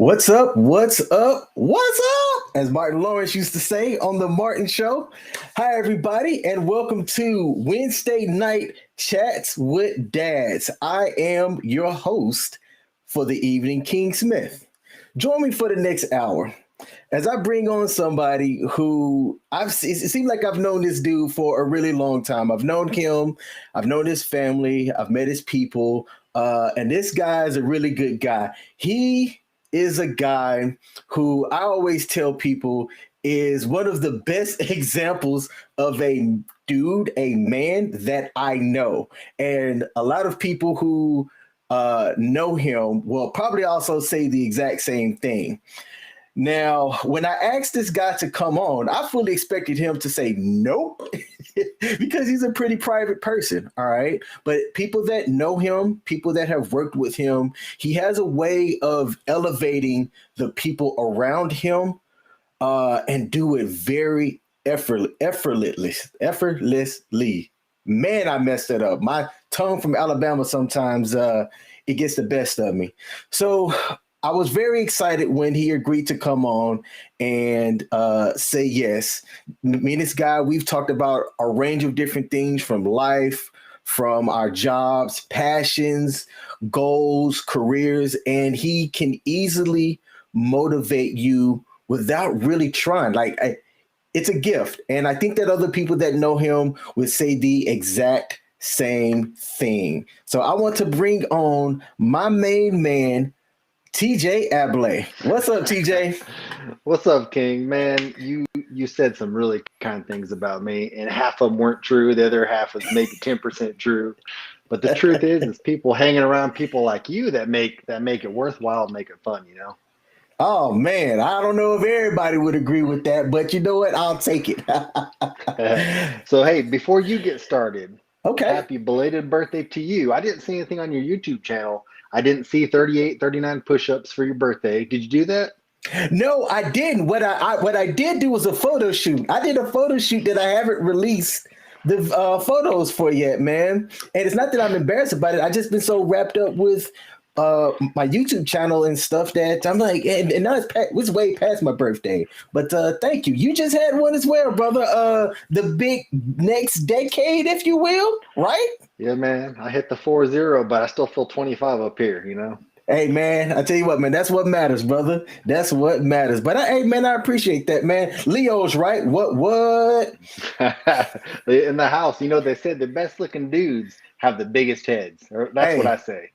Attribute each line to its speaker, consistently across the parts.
Speaker 1: What's up? What's up? What's up? As Martin Lawrence used to say on the Martin Show. Hi, everybody, and welcome to Wednesday Night Chats with Dads. I am your host for the evening, King Smith. Join me for the next hour as I bring on somebody who it seems like I've known this dude for a really long time. I've known him, I've known his family, I've met his people, and this guy is a really good guy. He is a guy who I always tell people is one of the best examples of a dude, a man that I know. And a lot of people who know him will probably also say the exact same thing. Now, when I asked this guy to come on, I fully expected him to say nope, because he's a pretty private person. All right. But people that know him, people that have worked with him, he has a way of elevating the people around him and do it very effortlessly. Man, I messed it up. My tongue from Alabama sometimes it gets the best of me. So I was very excited when he agreed to come on and say yes. Me and this guy, we've talked about a range of different things from life, from our jobs, passions, goals, careers, and he can easily motivate you without really trying. It's a gift. And I think that other people that know him would say the exact same thing. So I want to bring on my main man, TJ Ablay. What's up, TJ?
Speaker 2: What's up, King? Man, you said some really kind things about me, and half of them weren't true. The other half was maybe 10% true. But the truth is people hanging around people like you that make it worthwhile, make it fun, you know?
Speaker 1: Oh man, I don't know if everybody would agree with that, but you know what? I'll take it.
Speaker 2: So hey, before you get started,
Speaker 1: Okay.
Speaker 2: happy belated birthday to you. I didn't see anything on your YouTube channel. I didn't see 38, 39 push-ups for your birthday. Did you do that?
Speaker 1: No, I didn't. What I did do was a photo shoot. I did a photo shoot that I haven't released the photos for yet, man. And it's not that I'm embarrassed about it. I just been so wrapped up with my YouTube channel and stuff that I'm like, and now it's way past my birthday. But thank you. You just had one as well, brother. The big next decade, if you will, right?
Speaker 2: Yeah, man. I hit the 4-0, but I still feel 25 up here, you know?
Speaker 1: Hey man, I tell you what, man, that's what matters, brother. That's what matters. But hey, man, I appreciate that, man. Leo's right. What?
Speaker 2: In the house, you know, they said the best looking dudes have the biggest heads. Or that's what I
Speaker 1: Hey,
Speaker 2: say.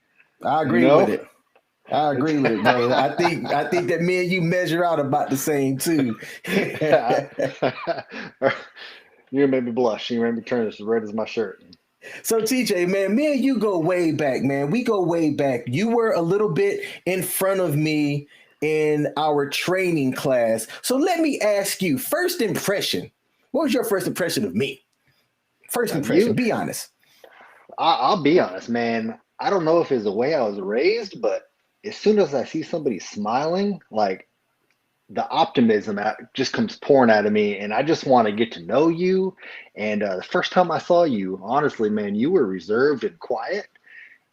Speaker 1: I
Speaker 2: You
Speaker 1: agree with
Speaker 2: know?
Speaker 1: it. I agree with it, brother. I think that me and you measure out about the same too.
Speaker 2: You made me blush. You made me turn as red as my shirt.
Speaker 1: So TJ, man, me and you go way back, man. We go way back. You were a little bit in front of me in our training class. So let me ask you, first impression. What was your first impression of me? First
Speaker 2: Of
Speaker 1: impression,
Speaker 2: you,
Speaker 1: be honest.
Speaker 2: I'll be honest, man. I don't know if it's the way I was raised, but as soon as I see somebody smiling, like the optimism just comes pouring out of me, and I just want to get to know you. And the first time I saw you, honestly, man, you were reserved and quiet,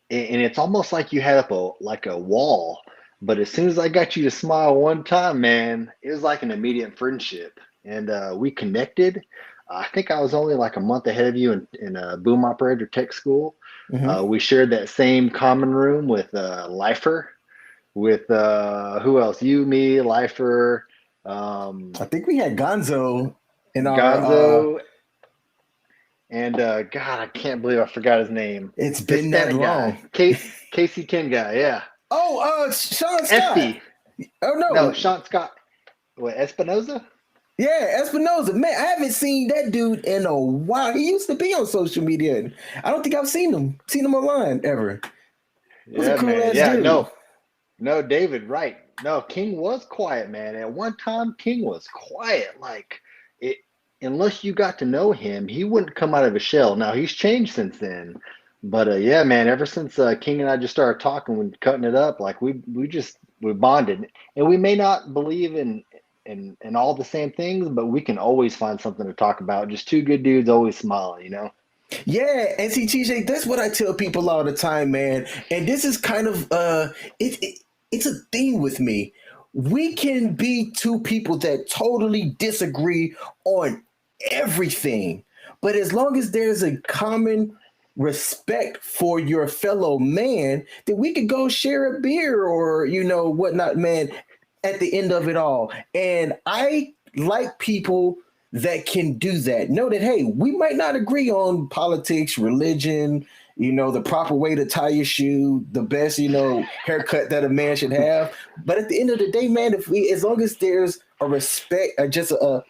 Speaker 2: and it's almost like you had up a wall. But as soon as I got you to smile one time, man, it was like an immediate friendship, and we connected. I think I was only like a month ahead of you in boom operator tech school.
Speaker 1: Mhm.
Speaker 2: We shared that same common room with Lifer, with who else? You, me, Lifer,
Speaker 1: I think we had Gonzo in our
Speaker 2: Gonzo, and God, I can't believe I forgot his name.
Speaker 1: it's been that
Speaker 2: Hispanic guy,
Speaker 1: long.
Speaker 2: Casey Tin guy, yeah.
Speaker 1: Oh, Sean Scott.
Speaker 2: Espy,
Speaker 1: Oh
Speaker 2: no,
Speaker 1: no.
Speaker 2: Sean Scott. What, Espinoza?
Speaker 1: Yeah, Espinoza. Man, I haven't seen that dude in a while. He used to be on social media. I don't think I've seen him online ever. He was a
Speaker 2: Yeah,
Speaker 1: cool
Speaker 2: man.
Speaker 1: ass
Speaker 2: Yeah,
Speaker 1: dude.
Speaker 2: no, David, right. No, King was quiet, man. At one time, King was quiet. Like it, unless you got to know him, he wouldn't come out of his shell. Now he's changed since then, but yeah, man. Ever since King and I just started talking and cutting it up, like we bonded, and we may not believe in all the same things, but we can always find something to talk about. Just two good dudes always smiling, you know.
Speaker 1: Yeah, and see, TJ, that's what I tell people all the time, man. And this is kind of it's a thing with me. we can be two people that totally disagree on everything. But as long as there's a common respect for your fellow man, then we could go share a beer or, whatnot, man, at the end of it all. And I like people that can do that. Know that, hey, we might not agree on politics, religion, the proper way to tie your shoe, the best, haircut that a man should have. But at the end of the day, man, as long as there's a respect, just a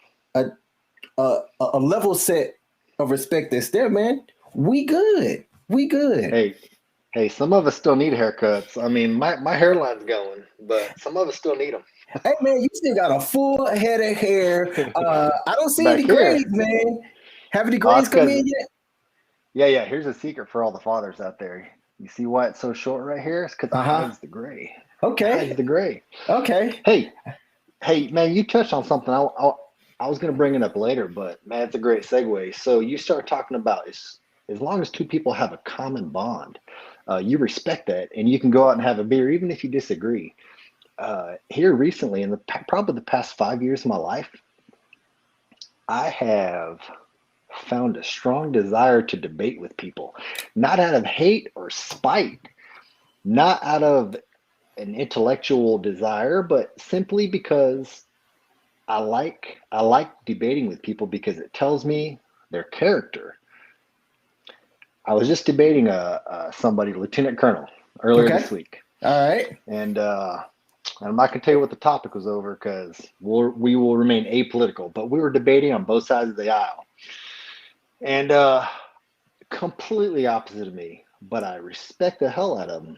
Speaker 1: a level set of respect that's there, man, we good. We good.
Speaker 2: Hey, some of us still need haircuts. I mean, my hairline's going, but some of us still need them.
Speaker 1: Hey, man, you still got a full head of hair. I don't see any
Speaker 2: Back here.
Speaker 1: grades, man. Have any
Speaker 2: Oh, it's
Speaker 1: grades come
Speaker 2: because
Speaker 1: in yet?
Speaker 2: yeah. Here's a secret for all the fathers out there. You see why it's so short right here? It's because it
Speaker 1: Uh-huh.
Speaker 2: hides the gray. It hides
Speaker 1: Okay.
Speaker 2: the gray.
Speaker 1: Okay.
Speaker 2: Hey, hey, man, you touched on something. I was going to bring it up later, but man, it's a great segue. So you start talking about as long as two people have a common bond, you respect that, and you can go out and have a beer, even if you disagree. Here recently, in probably the past 5 years of my life, I have found a strong desire to debate with people, not out of hate or spite, not out of an intellectual desire, but simply because I like debating with people because it tells me their character. I was just debating somebody, Lieutenant Colonel, earlier
Speaker 1: Okay.
Speaker 2: this week,
Speaker 1: All right.
Speaker 2: and I'm not gonna tell you what the topic was over because we will remain apolitical. But we were debating on both sides of the aisle, and completely opposite of me. But I respect the hell out of him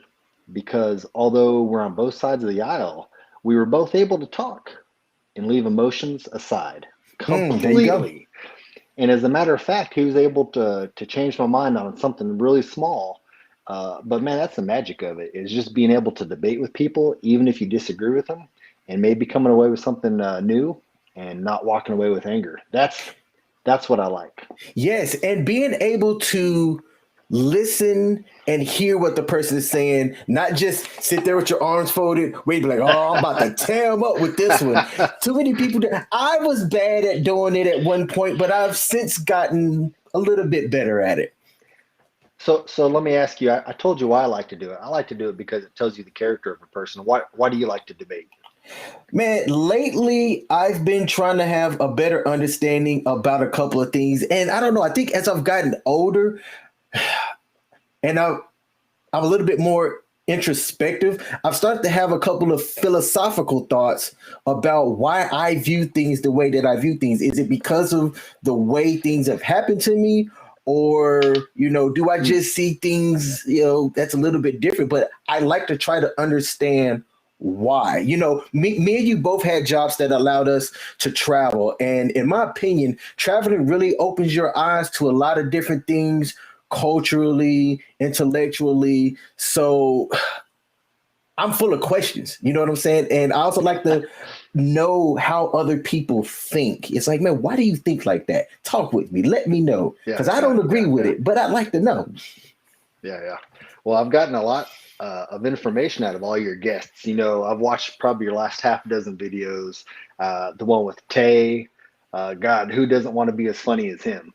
Speaker 2: because although we're on both sides of the aisle, we were both able to talk and leave emotions aside
Speaker 1: There you go.
Speaker 2: completely. And as a matter of fact, he was able to change my mind on something really small. But man, that's the magic of it, is just being able to debate with people, even if you disagree with them, and maybe coming away with something new and not walking away with anger. That's what I like.
Speaker 1: Yes, and being able to listen and hear what the person is saying, not just sit there with your arms folded, wait, be like, oh, I'm about to tear them up with this one. Too many people. I was bad at doing it at one point, but I've since gotten a little bit better at it.
Speaker 2: So let me ask you. I told you why I like to do it. I like to do it because it tells you the character of a person. Why do you like to debate?
Speaker 1: Man, lately I've been trying to have a better understanding about a couple of things. And I don't know, I think as I've gotten older and I'm a little bit more introspective, I've started to have a couple of philosophical thoughts about why I view things the way that I view things. Is it because of the way things have happened to me? Or, do I
Speaker 2: Hmm.
Speaker 1: just see things, that's a little bit different? But I like to try to understand why. Me and you both had jobs that allowed us to travel. And in my opinion, traveling really opens your eyes to a lot of different things culturally, intellectually. So I'm full of questions. You know what I'm saying? And I also like to know how other people think. It's like, man, why do you think like that? Talk with me. Let me know.
Speaker 2: Yeah,
Speaker 1: Because I
Speaker 2: yeah,
Speaker 1: don't agree
Speaker 2: yeah,
Speaker 1: with
Speaker 2: yeah.
Speaker 1: it, but I'd like to know.
Speaker 2: Yeah. Well, I've gotten a lot of information out of all your guests. I've watched probably your last half dozen videos. The one with Tay, God, who doesn't want to be as funny as him?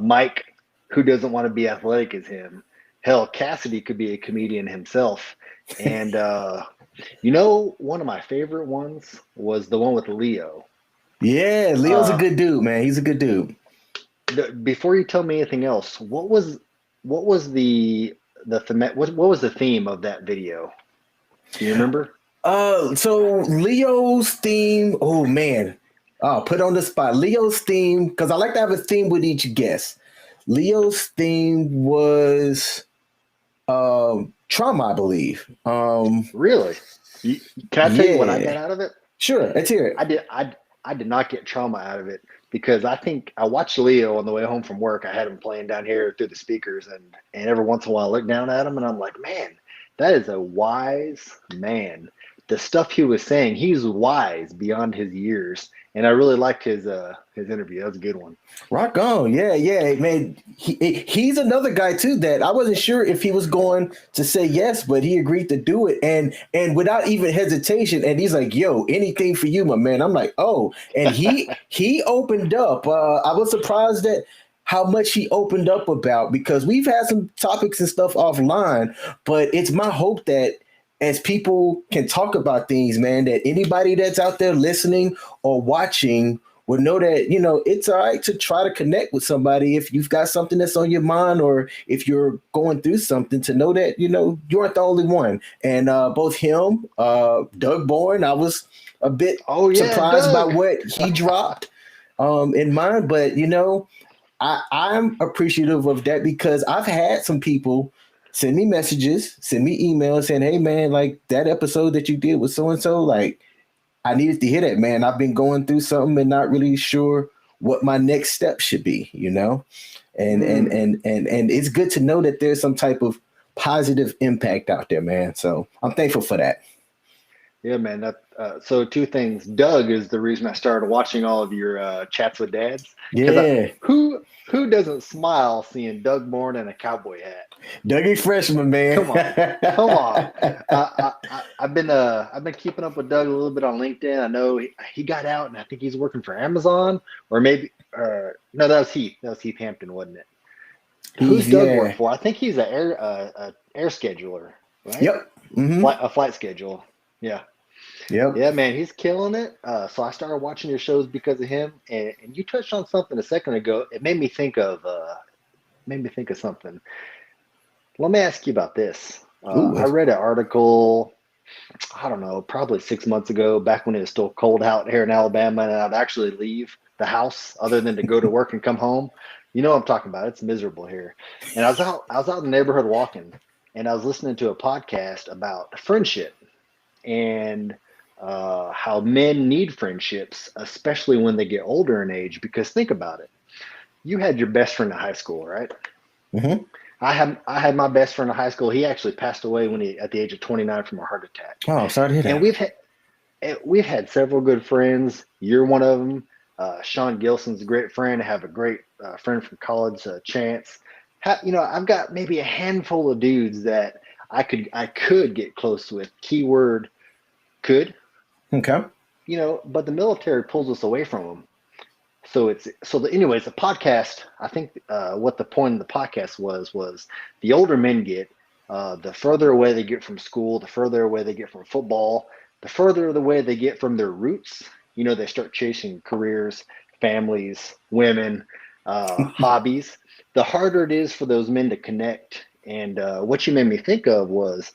Speaker 2: Mike, who doesn't want to be athletic as him? Hell, Cassidy could be a comedian himself. And one of my favorite ones was the one with Leo.
Speaker 1: Yeah, Leo's a
Speaker 2: Uh,
Speaker 1: good dude, man. He's a good dude.
Speaker 2: Before you tell me anything else, what was what was the theme of that video? Do you remember?
Speaker 1: So Leo's theme, oh man. Oh, put on the spot. Leo's theme, because I like to have a theme with each guest. Leo's theme was trauma, I believe.
Speaker 2: Really? Can I tell you what I got
Speaker 1: Yeah.
Speaker 2: out of it?
Speaker 1: Sure, let's hear
Speaker 2: I
Speaker 1: it.
Speaker 2: did. I did not get trauma out of it because I think I watched Leo on the way home from work. I had him playing down here through the speakers, and every once in a while I look down at him and I'm like, man, that is a wise man. the stuff he was saying, he's wise beyond his years, and I really liked his interview. That was a good one.
Speaker 1: Rock on. Yeah, yeah, man. He's another guy too that I wasn't sure if he was going to say yes, but he agreed to do it and without even hesitation. And he's like, yo, anything for you, my man. I'm like, oh, and he opened up. I was surprised that how much he opened up about because we've had some topics and stuff offline, but it's my hope that as people can talk about things, man, that anybody that's out there listening or watching will know that, it's all right to try to connect with somebody if you've got something that's on your mind or if you're going through something to know that, you aren't the only one. And both him, Doug Bourne, I was a bit surprised by
Speaker 2: Doug.
Speaker 1: what he dropped in mine, but, I'm appreciative of that because I've had some people send me messages, send me emails saying, hey, man, like that episode that you did with so-and-so, like, I needed to hear that, man. I've been going through something and not really sure what my next step should be, and it's good to know that there's some type of positive impact out there, man. So I'm thankful for that.
Speaker 2: Yeah, man. So two things. Doug is the reason I started watching all of your chats with dads.
Speaker 1: Yeah.
Speaker 2: Who doesn't smile seeing Doug Bourne in a cowboy hat?
Speaker 1: Dougie Freshman, man.
Speaker 2: Come on. I've been keeping up with Doug a little bit on LinkedIn. I know he got out, and I think he's working for Amazon, or maybe no, that was Heath. That was Heath Hampton, wasn't it? Who's Doug work for? I think he's an air scheduler, right?
Speaker 1: Yep. Mm-hmm.
Speaker 2: A flight schedule. Yeah.
Speaker 1: Yep.
Speaker 2: Yeah, man, he's killing it. So I started watching your shows because of him, and you touched on something a second ago. It made me think of something. Let me ask you about this. I read an article, I don't know, probably 6 months ago, back when it was still cold out here in Alabama, and I'd actually leave the house other than to go to work and come home. You know what I'm talking about. It's miserable here. And I was out in the neighborhood walking, and I was listening to a podcast about friendship and how men need friendships, especially when they get older in age. Because think about it. You had your best friend in high school, right?
Speaker 1: Mm-hmm.
Speaker 2: I had my best friend in high school. He actually passed away at the age of 29 from a heart attack.
Speaker 1: Oh, sorry to hear that.
Speaker 2: And we've had several good friends. You're one of them. Sean Gilson's a great friend. I have a great friend from college, Chance. I've got maybe a handful of dudes that I could get close with. Keyword could.
Speaker 1: Okay.
Speaker 2: But the military pulls us away from them. Anyways, the podcast, I think what the point of the podcast was the older men get, the further away they get from school, the further away they get from football, the further away they get from their roots. They start chasing careers, families, women, hobbies. The harder it is for those men to connect. And what you made me think of was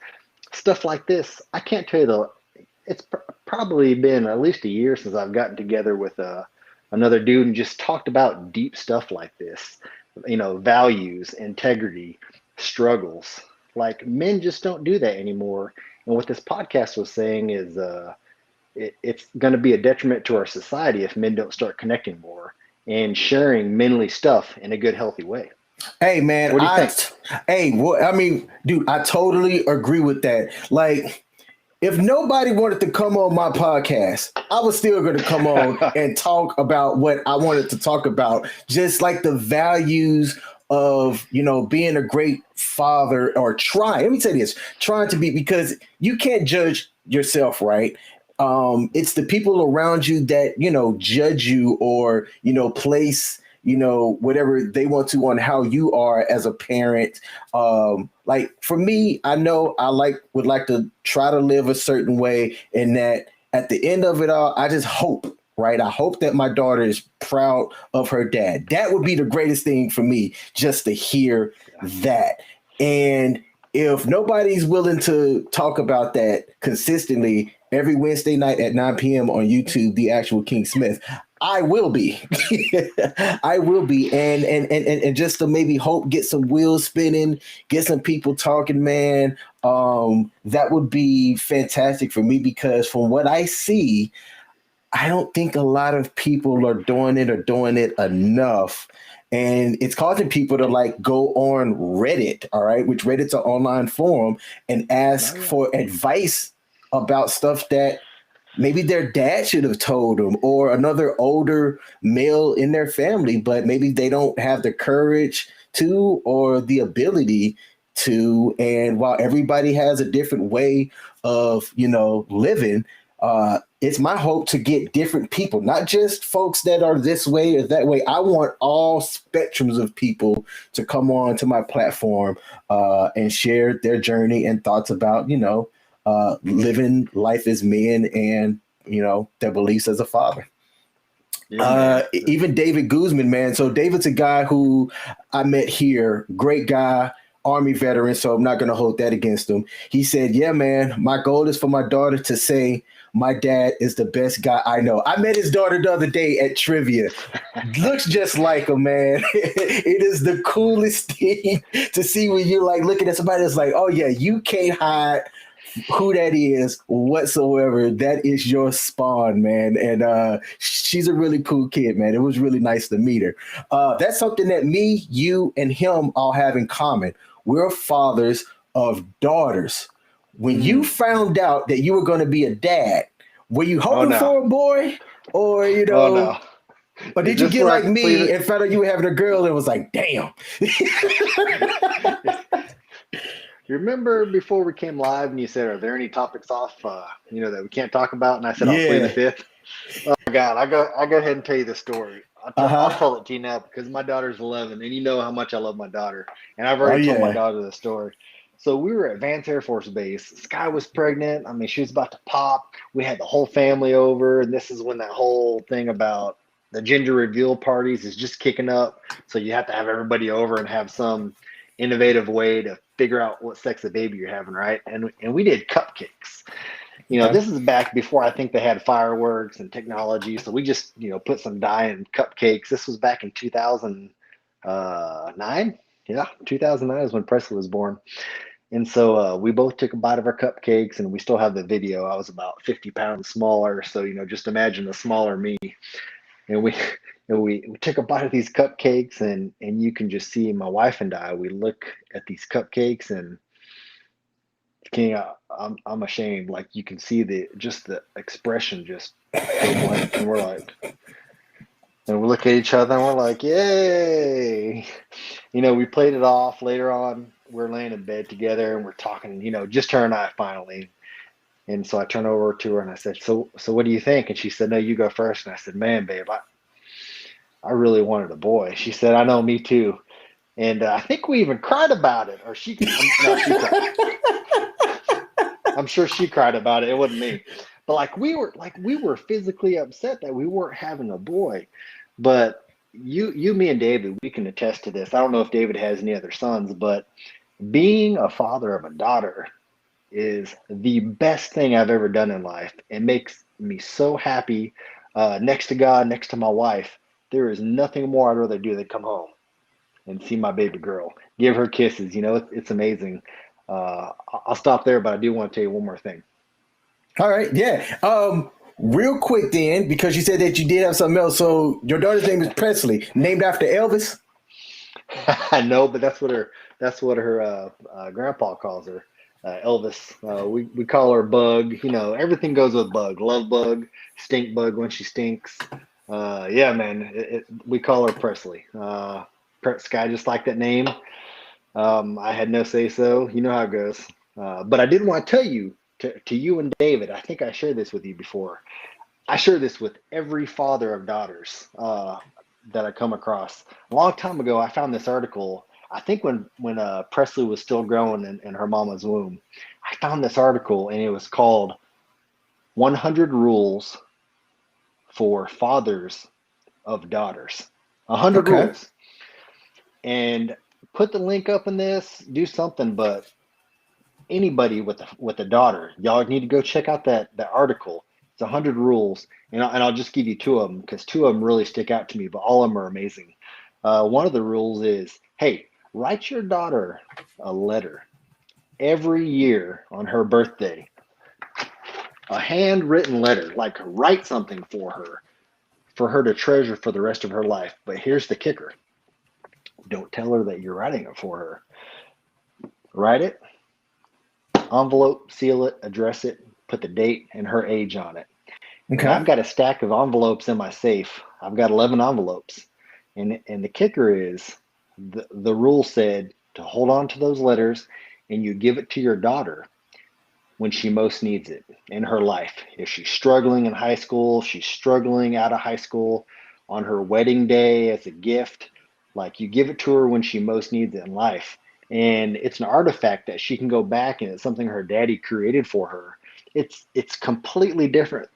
Speaker 2: stuff like this. I can't tell you it's probably been at least a year since I've gotten together with another dude and just talked about deep stuff like this, values, integrity, struggles. Like men just don't do that anymore. And what this podcast was saying is it's going to be a detriment to our society if men don't start connecting more and sharing manly stuff in a good, healthy way.
Speaker 1: Hey, man.
Speaker 2: What do you think?
Speaker 1: Dude, I totally agree with that. Like, if nobody wanted to come on my podcast, I was still going to come on and talk about what I wanted to talk about. Just like the values of, being a great father or let me say this, trying to be, because you can't judge yourself, right? It's the people around you that, judge you or, place whatever they want to on how you are as a parent. Like for me, I know I would like to try to live a certain way, and that at the end of it all, I just hope, right? I hope that my daughter is proud of her dad. That would be the greatest thing for me, just to hear that. And if nobody's willing to talk about that consistently every Wednesday night at 9 p.m. on YouTube, The Actual King Smith, I will be. I will be. And just to maybe hope get some wheels spinning, get some people talking, man. That would be fantastic for me, because from what I see, I don't think a lot of people are doing it enough. And it's causing people to go on Reddit, all right, which Reddit's an online forum, and ask for advice about stuff that maybe their dad should have told them, or another older male in their family, but maybe they don't have the courage to or the ability to. And while everybody has a different way of, living, it's my hope to get different people, not just folks that are this way or that way. I want all spectrums of people to come on to my platform and share their journey and thoughts about, living life as men and, their beliefs as a father.
Speaker 2: Yeah,
Speaker 1: Even David Guzman, man. So David's a guy who I met here, great guy, Army veteran. So I'm not going to hold that against him. He said, yeah, man, my goal is for my daughter to say, my dad is the best guy I know. I met his daughter the other day at trivia. Looks just like him, man. It is the coolest thing to see when you're like looking at somebody that's like, oh, yeah, you can't hide who that is whatsoever. That is your spawn, man. And she's a really cool kid, man. It was really nice to meet her. That's something that me, you, and him all have in common. We're fathers of daughters. When you found out that you were going to be a dad, were you hoping for a boy, or
Speaker 2: Oh no.
Speaker 1: or did you get like me and found out you were having a girl and was like, damn?
Speaker 2: You remember before we came live and you said, are there any topics off, that we can't talk about? And I said, I'll plead the fifth. Oh God, I go ahead and tell you the story. I'll tell it to you now because my daughter's 11 and you know how much I love my daughter. And I've already told my daughter the story. So we were at Vance Air Force Base. Sky was pregnant. I mean, she was about to pop. We had the whole family over. And this is when that whole thing about the gender reveal parties is just kicking up. So you have to have everybody over and have some innovative way to figure out what sex of baby you're having, right? And we did cupcakes. This is back before I think they had fireworks and technology. So we just, put some dye in cupcakes. This was back in 2009. Yeah, 2009 is when Presley was born. And so we both took a bite of our cupcakes, and we still have the video. I was about 50 pounds smaller. So, just imagine the smaller me. And we took a bite of these cupcakes, and you can just see my wife and I, we look at these cupcakes, and King, I'm ashamed. Like you can see the expression just go blank, and we look at each other and we're like, yay! We played it off. Later on, we're laying in bed together and we're talking. Just her and I finally. And so I turned over to her and I said, so what do you think? And she said, no, you go first. And I said, man, babe, I really wanted a boy. She said, I know, me too. And I think we even cried about it. Or she cried. I'm sure she cried about it. It wasn't me. But we were physically upset that we weren't having a boy. But you, me, and David, we can attest to this. I don't know if David has any other sons, but being a father of a daughter is the best thing I've ever done in life. It makes me so happy. Next to God, next to my wife, there is nothing more I'd rather do than come home and see my baby girl, give her kisses. It's amazing. I'll stop there, but I do want to tell you one more thing.
Speaker 1: All right, yeah. Real quick then, because you said that you did have something else. So your daughter's name is Presley, named after Elvis?
Speaker 2: I know, but that's what her grandpa calls her. Elvis. We call her Bug. Everything goes with Bug. Love Bug, Stink Bug when she stinks. Yeah, man. We call her Presley. Sky just like that name. I had no say so. You know how it goes. But I did want to tell you, to you and David, I think I shared this with you before. I share this with every father of daughters that I come across. A long time ago, I found this article. I think when Presley was still growing in her mama's womb, I found this article, and it was called 100 Rules for Fathers of Daughters. 100 rules. And put the link up in this, do something, but anybody with a daughter, y'all need to go check out that article. It's 100 rules, and I'll just give you two of them because two of them really stick out to me, but all of them are amazing. One of the rules is, hey, write your daughter a letter every year on her birthday, a handwritten letter, like write something for her to treasure for the rest of her life. But here's the kicker. Don't tell her that you're writing it for her. Write it, envelope, seal it, address it, put the date and her age on it. And
Speaker 1: Okay.
Speaker 2: I've got a stack of envelopes in my safe. I've got 11 envelopes. And the kicker is the rule said to hold on to those letters and you give it to your daughter when she most needs it in her life. If she's struggling in high school, she's struggling out of high school, on her wedding day as a gift, like you give it to her when she most needs it in life. And it's an artifact that she can go back and it's something her daddy created for her. It's completely different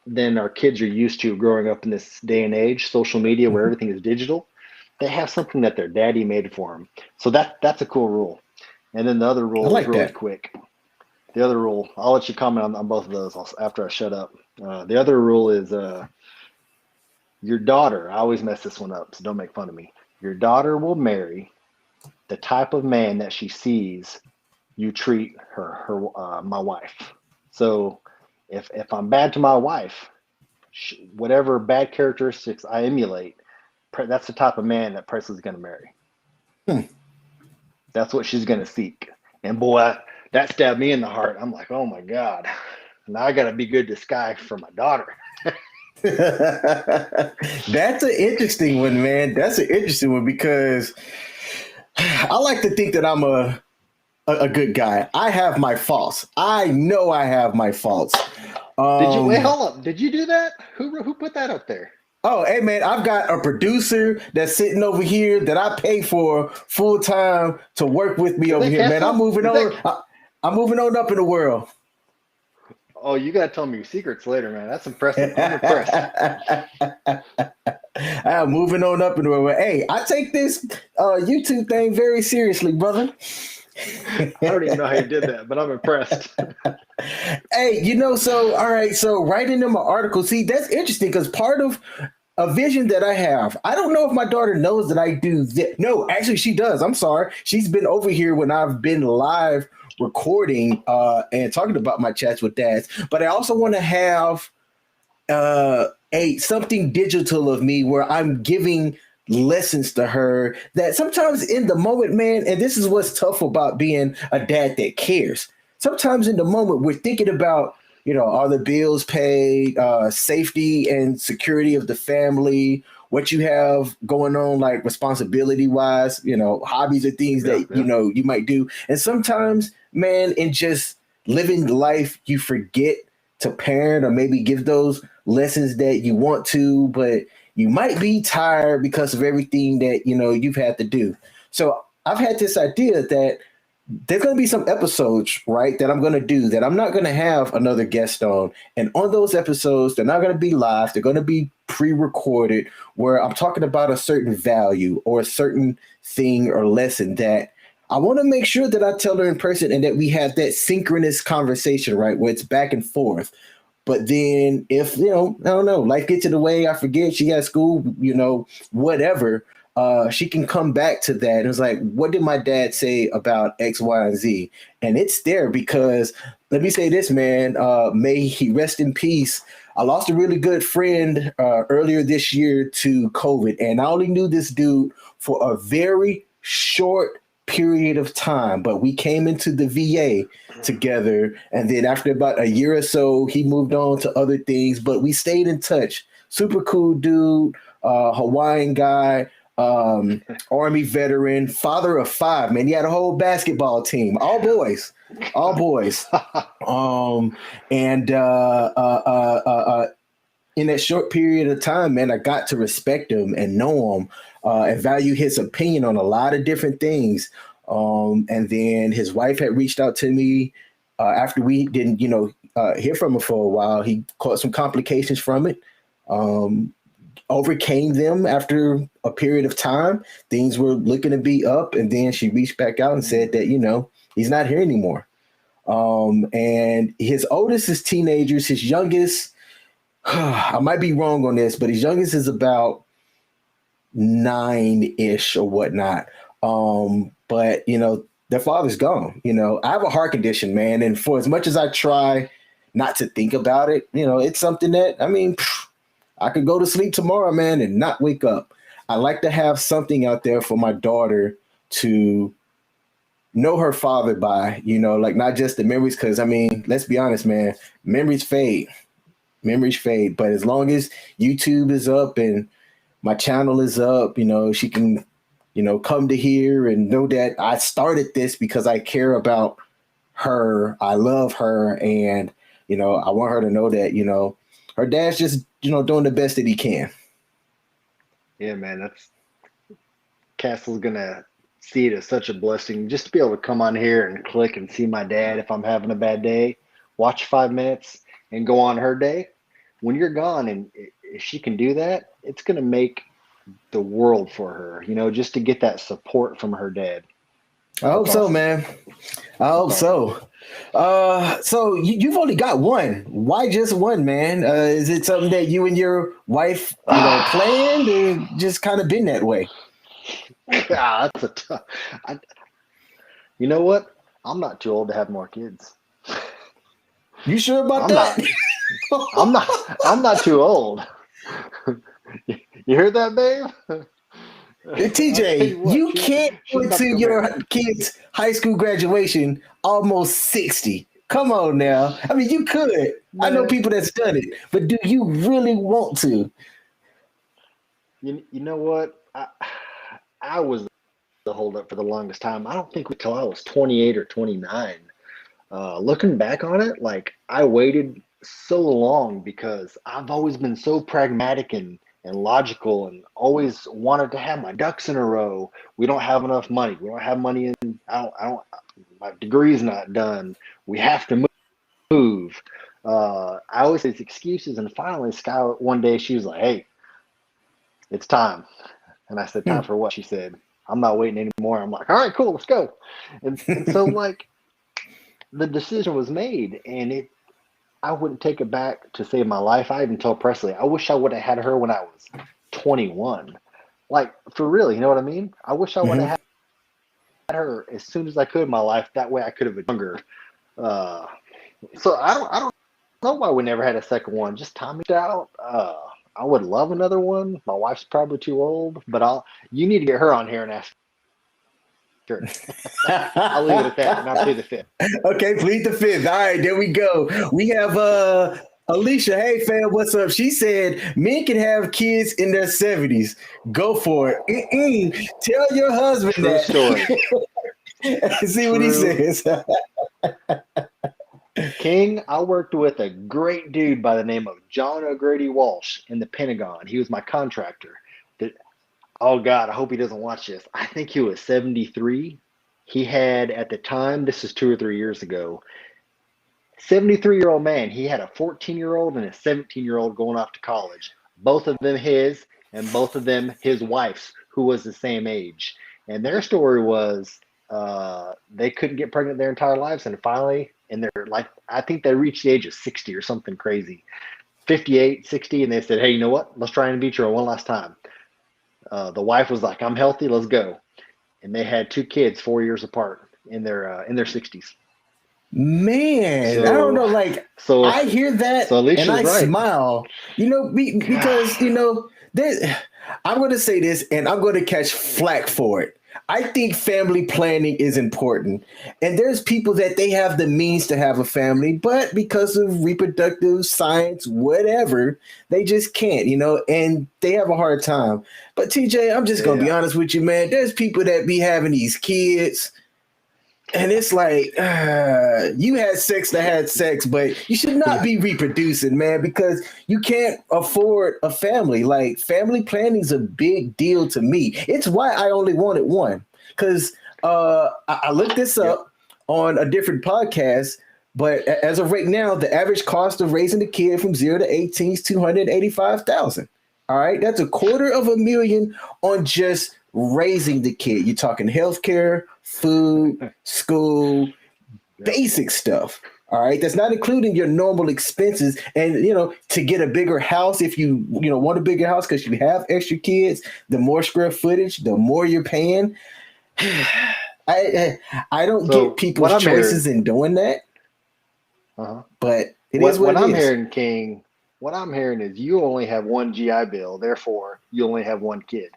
Speaker 2: than our kids are used to growing up in this day and age, social media where everything is digital. They have something that their daddy made for them. So that's a cool rule. And then the other
Speaker 1: I
Speaker 2: rule is
Speaker 1: like
Speaker 2: really
Speaker 1: that.
Speaker 2: quick. The other rule, I'll let you comment on both of those after I shut up. The other rule is your daughter, I always mess this one up, so don't make fun of me. Your daughter will marry the type of man that she sees you treat my wife. So if I'm bad to my wife, whatever bad characteristics I emulate, that's the type of man that Presley's going to marry.
Speaker 1: Hmm.
Speaker 2: That's what she's going to seek. And boy, that stabbed me in the heart. I'm like, oh my God. Now I got to be good to Sky for my daughter.
Speaker 1: That's an interesting one, man. That's an interesting one because I like to think that I'm a good guy. I have my faults. I know I have my faults.
Speaker 2: Did you wait?
Speaker 1: Um,
Speaker 2: Hold up. Did you do that? Who put that up there?
Speaker 1: oh, hey man, I've got a producer that's sitting over here that I pay for full time to work with me
Speaker 2: Is
Speaker 1: over
Speaker 2: that
Speaker 1: here, man. I'm
Speaker 2: Kessel?
Speaker 1: moving
Speaker 2: Is that?
Speaker 1: on. I'm moving on up in the world.
Speaker 2: Oh, you gotta tell me your secrets later, man. That's impressive. I'm impressed.
Speaker 1: I'm moving on up in the world. Hey, I take this YouTube thing very seriously, brother.
Speaker 2: I don't even know how you did that, but I'm impressed.
Speaker 1: Hey, so all right, so writing in my article, see, that's interesting because part of a vision that I have, I don't know if my daughter knows that I do this. No, actually, she does. I'm sorry. She's been over here when I've been live recording and talking about my chats with dads. But I also want to have a something digital of me where I'm giving lessons to her that sometimes in the moment, man, and this is what's tough about being a dad that cares. Sometimes in the moment, we're thinking about, are the bills paid, safety and security of the family, what you have going on, like responsibility wise, hobbies or things
Speaker 2: Yeah,
Speaker 1: that,
Speaker 2: yeah.
Speaker 1: you might do. And sometimes, man, in just living life, you forget to parent or maybe give those lessons that you want to, but you might be tired because of everything that you've had to do. So I've had this idea that there's going to be some episodes, right, that I'm going to do that I'm not going to have another guest on. And on those episodes, they're not going to be live. They're going to be pre-recorded where I'm talking about a certain value or a certain thing or lesson that I want to make sure that I tell her in person and that we have that synchronous conversation, right, where it's back and forth. But then if, I don't know, life gets in the way, I forget, she got school, whatever, she can come back to that. It's like, what did my dad say about X, Y, and Z? And it's there because, let me say this, man, may he rest in peace. I lost a really good friend earlier this year to COVID, and I only knew this dude for a very short period of time, but we came into the VA together, and then after about a year or so he moved on to other things, but we stayed in touch. Super cool dude, Hawaiian guy, Army veteran, father of five, man. He had a whole basketball team, all boys, all boys. And in that short period of time, man, I got to respect him and know him and value his opinion on a lot of different things. And then his wife had reached out to me after we didn't, hear from him for a while. He caught some complications from it, overcame them after a period of time. Things were looking to be up. And then she reached back out and said that, he's not here anymore. And his oldest is teenagers. His youngest, I might be wrong on this, but his youngest is about 9-ish or whatnot. But their father's gone. I have a heart condition, man, and for as much as I try not to think about it, it's something that I could go to sleep tomorrow, man, and not wake up. I like to have something out there for my daughter to know her father by, like not just the memories, because I mean, let's be honest, man, memories fade. Memories fade. But as long as YouTube is up and my channel is up, she can, come to here and know that I started this because I care about her. I love her. And, I want her to know that, her dad's just, doing the best that he can.
Speaker 2: Yeah, man, Castle's gonna see it as such a blessing just to be able to come on here and click and see my dad if I'm having a bad day, watch 5 minutes and go on her day. When you're gone, and if she can do that, it's gonna make the world for her, just to get that support from her dad.
Speaker 1: I hope
Speaker 2: That's
Speaker 1: so,
Speaker 2: awesome.
Speaker 1: man. I hope so. So you've only got one. Why just one, man? Is it something that you and your wife, planned, or just kind of been that way?
Speaker 2: Yeah, that's a tough. I, you know what? I'm not too old to have more kids.
Speaker 1: You sure about
Speaker 2: I'm
Speaker 1: that?
Speaker 2: not. I'm not. I'm not too old. You heard that, babe? I'll tell
Speaker 1: TJ,
Speaker 2: you what.
Speaker 1: you can't go
Speaker 2: She's about to
Speaker 1: into
Speaker 2: come here.
Speaker 1: your kid's high school graduation almost 60. Come on now. I mean, you could. I know
Speaker 2: Man,
Speaker 1: people that's done it, but do you really want to?
Speaker 2: you know what? I was the holdup for the longest time. I don't think until I was 28 or 29. Looking back on it, like I waited so long because I've always been so pragmatic and logical and always wanted to have my ducks in a row. We don't have enough money. We don't have money in. I don't. My degree's not done. We have to move. I always say excuses, and finally, Sky one day she was like, "Hey, it's time." And I said, "Time
Speaker 1: Hmm.
Speaker 2: for what?" She said, "I'm not waiting anymore." I'm like, "All right, cool, let's go." And so like the decision was made, and I wouldn't take it back to save my life. I even told Presley, I wish I would have had her when I was 21. Like for real, you know what I mean? I wish I would
Speaker 1: Hmm.
Speaker 2: have had her as soon as I could in my life. That way I could have been younger. Uh, so I don't know why we never had a second one. Just time it out. I would love another one. My wife's probably too old, but you need to get her on here and ask her. I'll leave it at that, and I'll plead the fifth.
Speaker 1: Okay, plead the fifth. All right, there we go. We have Alicia. Hey fam, what's up? She said men can have kids in their 70s. Go for it. Tell your husband
Speaker 2: True story.
Speaker 1: that. See what he
Speaker 2: True.
Speaker 1: says.
Speaker 2: King, I worked with a great dude by the name of John O'Grady Walsh in the Pentagon. He was my contractor. Oh God, I hope he doesn't watch this. I think he was 73. He had at the time, this is 2 or 3 years ago, 73-year-old man. He had a 14-year-old and a 17-year-old going off to college. Both of them his, and both of them his wife's, who was the same age. And their story was they couldn't get pregnant their entire lives, and finally, and they're like, I think they reached the age of 60 or something crazy, 58, 60, and they said, "Hey, you know what? Let's try and beat you one last time." The wife was like, "I'm healthy, let's go," and they had two kids 4 years apart in their 60s.
Speaker 1: Man, I don't
Speaker 2: So,
Speaker 1: know. Like,
Speaker 2: so,
Speaker 1: I hear that
Speaker 2: so
Speaker 1: and
Speaker 2: Alicia's
Speaker 1: I
Speaker 2: right.
Speaker 1: smile, because,
Speaker 2: God,
Speaker 1: there, I'm going to say this and I'm going to catch flack for it. I think family planning is important. And there's people that they have the means to have a family, but because of reproductive science, whatever, they just can't, and they have a hard time. But TJ, I'm just going to be
Speaker 2: yeah,
Speaker 1: honest with you, man. There's people that be having these kids and it's like, you had sex to had sex, but you should not be reproducing, man, because you can't afford a family. Like, family planning is a big deal to me. It's why I only wanted one. Because I looked this
Speaker 2: yep.
Speaker 1: up on a different podcast, but as of right now, the average cost of raising a kid from 0 to 18 is 285,000. All right, that's $250,000 on just raising the kid. You're talking healthcare, food, school,
Speaker 2: Yep.
Speaker 1: basic stuff. All right, that's not including your normal expenses. And to get a bigger house, if you want a bigger house because you have extra kids, the more square footage, the more you're paying. I don't get
Speaker 2: So what
Speaker 1: people's
Speaker 2: I'm hearing,
Speaker 1: choices in doing that,
Speaker 2: uh-huh.
Speaker 1: but it is what
Speaker 2: What
Speaker 1: it
Speaker 2: I'm
Speaker 1: is.
Speaker 2: hearing, King, what I'm hearing is you only have one GI Bill, therefore you only have one kid.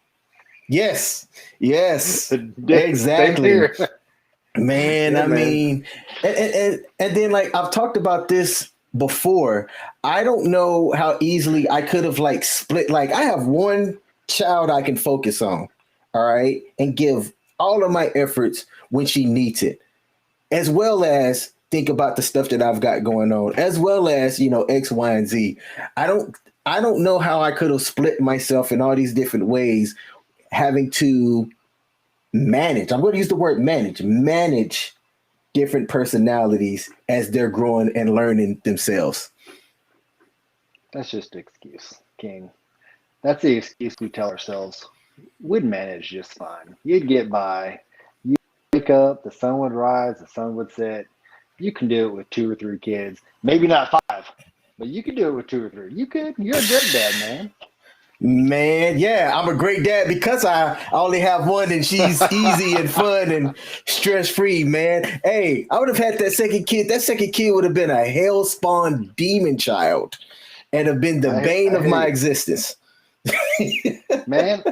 Speaker 1: Yes, yes,
Speaker 2: Same
Speaker 1: exactly.
Speaker 2: here.
Speaker 1: Man,
Speaker 2: Yeah,
Speaker 1: I
Speaker 2: man.
Speaker 1: mean, and then like I've talked about this before. I don't know how easily I could have like split. Like I have one child I can focus on, all right, and give all of my efforts when she needs it, as well as think about the stuff that I've got going on, as well as X, Y, and Z. I don't I don't know how I could have split myself in all these different ways, having to manage. I'm going to use the word manage different personalities as they're growing and learning themselves.
Speaker 2: That's just an excuse, King. That's the excuse we tell ourselves. We'd manage just fine. You'd get by. You wake up, the sun would rise, the sun would set. You can do it with two or three kids. Maybe not five, but you can do it with two or three. You could. You're a great dad, man.
Speaker 1: Man, yeah, I'm a great dad because I only have one and she's easy and fun and stress free, man. Hey, I would have had that second kid. That second kid would have been a hell spawned demon child and have been the bane
Speaker 2: I
Speaker 1: of
Speaker 2: hear
Speaker 1: my
Speaker 2: you,
Speaker 1: existence.
Speaker 2: man.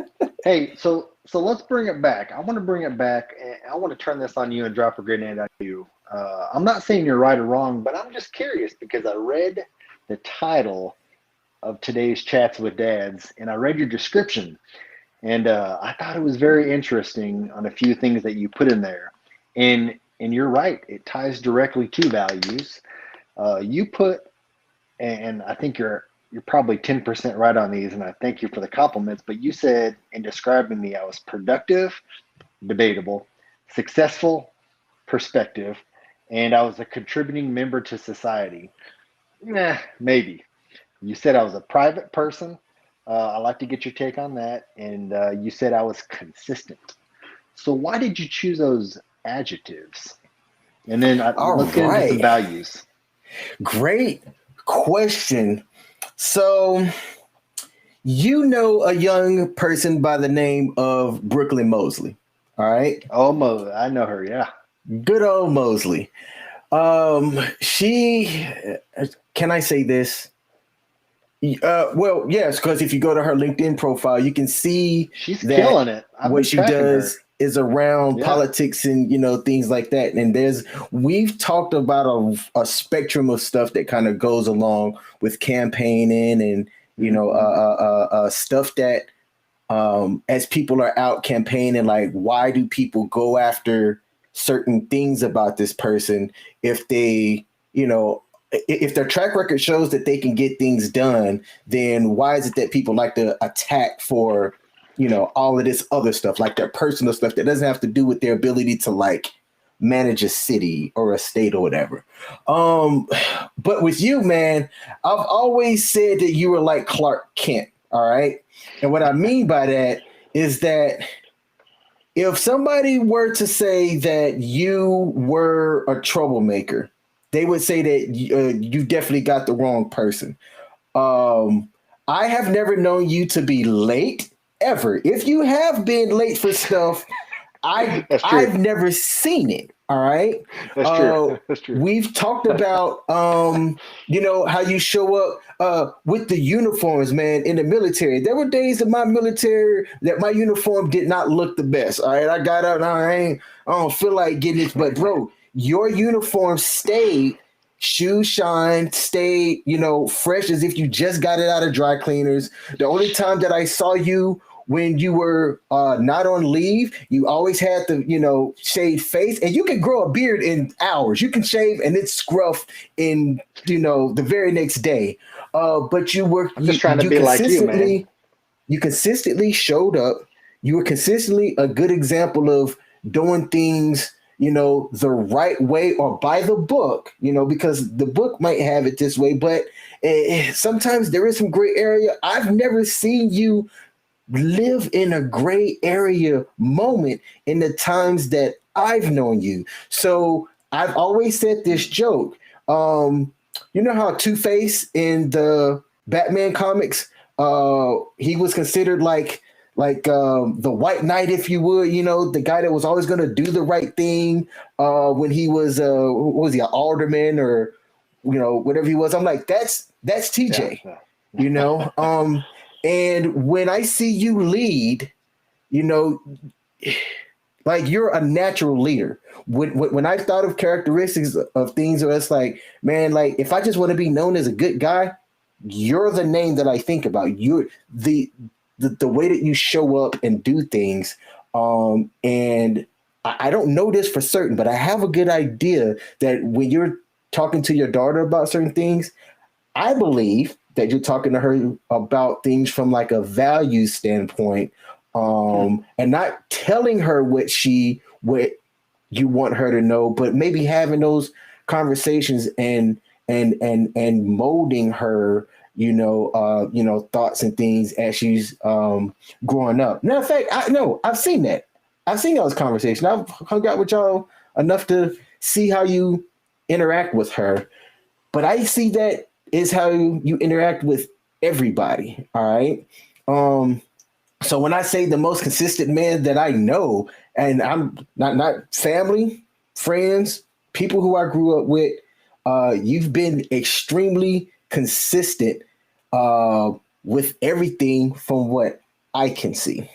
Speaker 2: Hey, so let's bring it back. I want to bring it back, and I want to turn this on you and drop a grenade on you. I'm not saying you're right or wrong, but I'm just curious because I read the title of today's chats with dads, and I read your description, and I thought it was very interesting on a few things that you put in there. And you're right; it ties directly to values. You put, and I think you're probably 10% right on these, and I thank you for the compliments. But you said in describing me, I was productive, debatable, successful, perspective, and I was a contributing member to society. Maybe. You said I was a private person. I'd like to get your take on that. And you said I was consistent. So why did you choose those adjectives? And then
Speaker 1: All
Speaker 2: let's get into some
Speaker 1: right.
Speaker 2: values.
Speaker 1: Great question. So, a young person by the name of Brooklyn Mosley. All right.
Speaker 2: Oh, Mo, I know her. Yeah.
Speaker 1: Good old Mosley. She, can I say this? Well, yes, because if you go to her LinkedIn profile, you can see
Speaker 2: She's
Speaker 1: that
Speaker 2: killing it. I've
Speaker 1: what
Speaker 2: been
Speaker 1: she
Speaker 2: tracking her.
Speaker 1: does is around
Speaker 2: Yeah.
Speaker 1: politics and things like that. And we've talked about a spectrum of stuff that kind of goes along with campaigning and
Speaker 2: Mm-hmm.
Speaker 1: stuff that as people are out campaigning, like why do people go after certain things about this person if they, if their track record shows that they can get things done, then why is it that people like to attack for, all of this other stuff, like their personal stuff that doesn't have to do with their ability to like manage a city or a state or whatever. Um, but with you, man, I've always said that you were like Clark Kent. All right. And what I mean by that is that if somebody were to say that you were a troublemaker, they would say that you definitely got the wrong person. Um, I have never known you to be late ever. If you have been late for stuff,
Speaker 2: That's true.
Speaker 1: I've never seen it. All right.
Speaker 2: That's true.
Speaker 1: Uh,
Speaker 2: That's true.
Speaker 1: we've talked about how you show up with the uniforms, man, in the military. There were days in my military that my uniform did not look the best. All right. I got out and I don't feel like getting it, but bro, your uniform stayed shoes shine, stayed, fresh as if you just got it out of dry cleaners. The only time that I saw you when you were not on leave, you always had the, shaved face, and you can grow a beard in hours. You can shave and it's scruff in, the very next day. But
Speaker 2: I'm just trying to be like you, man.
Speaker 1: you consistently showed up. You were consistently a good example of doing things, the right way or by the book, because the book might have it this way, but sometimes there is some gray area. I've never seen you live in a gray area moment in the times that I've known you. So I've always said this joke. You know how Two-Face in the Batman comics, he was considered like the White Knight, if you would, the guy that was always going to do the right thing when he was what was he, an alderman or whatever he was. I'm like, that's
Speaker 2: Yeah.
Speaker 1: TJ,
Speaker 2: Yeah.
Speaker 1: you know. And when I see you lead, you know, Like you're a natural leader. When I thought of characteristics of things where it's like, man, like if I just want to be known as a good guy, you're the name that I think about. You're the way that you show up and do things. And I don't know this for certain, but I have a good idea that when you're talking to your daughter about certain things, I believe that you're talking to her about things from like a value standpoint, and not telling her what you want her to know, but maybe having those conversations and molding her, thoughts and things as she's growing up. Matter of fact, I've seen that. I've seen those conversations. I've hung out with y'all enough to see how you interact with her, but I see that is how you interact with everybody. All right. So when I say the most consistent man that I know, and I'm not family, friends, people who I grew up with, you've been extremely consistent with everything from what I can see.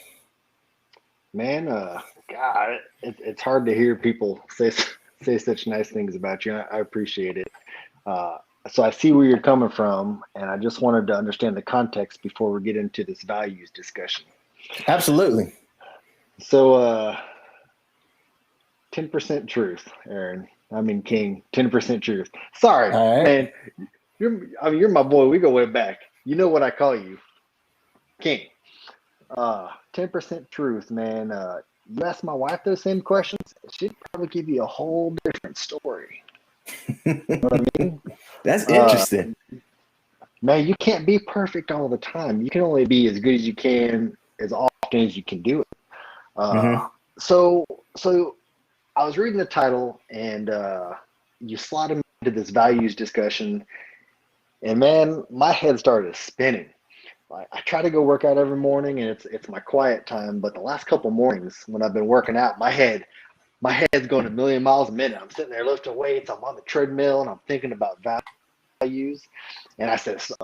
Speaker 2: Man, God, it's hard to hear people say such nice things about you. I appreciate it. So I see where you're coming from, and I just wanted to understand the context before we get into this values discussion.
Speaker 1: Absolutely.
Speaker 2: So, 10% truth, Aaron. I mean, King, 10% truth. Sorry,
Speaker 1: All right.
Speaker 2: man. You're my boy. We go way back. You know what I call you, King. 10% truth, man. You ask my wife those same questions, she'd probably give you a whole different story. You know what I mean?
Speaker 1: That's interesting.
Speaker 2: Man, you can't be perfect all the time. You can only be as good as you can as often as you can do it.
Speaker 1: Mm-hmm.
Speaker 2: So I was reading the title, and you slotted me into this values discussion, and man, my head started spinning. I try to go work out every morning, and it's my quiet time. But the last couple mornings when I've been working out, my head's going a million miles a minute. I'm sitting there lifting weights. I'm on the treadmill, and I'm thinking about values. And I said, so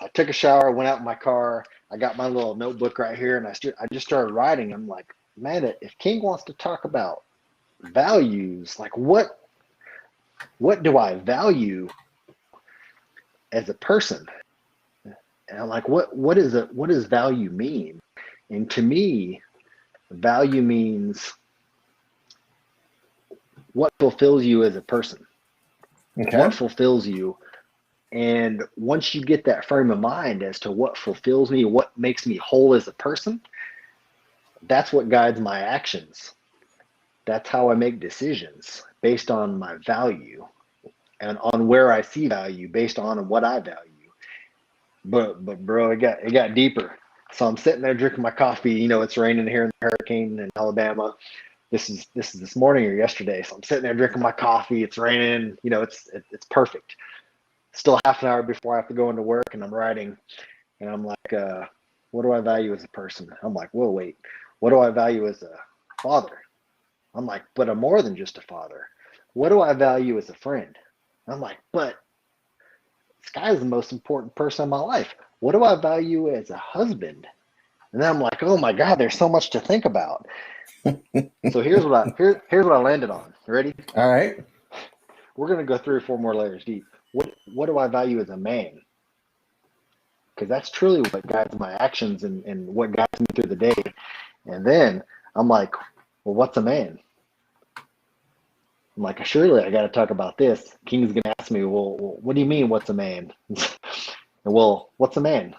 Speaker 2: I took a shower, went out in my car. I got my little notebook right here, and I just started writing. I'm like, man, if King wants to talk about values, like what do I value as a person? And I'm like, what does value mean? And to me, value means what fulfills you as a person.
Speaker 1: Okay.
Speaker 2: What fulfills you. And once you get that frame of mind as to what fulfills me, what makes me whole as a person, that's what guides my actions. That's how I make decisions based on my value and on where I see value based on what I value. But bro, it got deeper. So I'm sitting there drinking my coffee. You know, it's raining here in the hurricane in Alabama. This is this morning or yesterday. So I'm sitting there drinking my coffee. It's raining. You know, it's perfect. Still half an hour before I have to go into work, and I'm writing, and I'm like, what do I value as a person? I'm like, whoa, wait, what do I value as a father? I'm like, but I'm more than just a father. What do I value as a friend? I'm like, but this guy is the most important person in my life. What do I value as a husband? And then I'm like, oh my God, there's so much to think about. So here's what I landed on. Ready?
Speaker 1: All right.
Speaker 2: We're gonna go 3 or 4 more layers deep. What do I value as a man? Because that's truly what guides my actions and what guides me through the day. And then I'm like, well, what's a man? I'm like, surely I got to talk about this. King's gonna ask me, well, what do you mean, what's a man? Well, what's a man?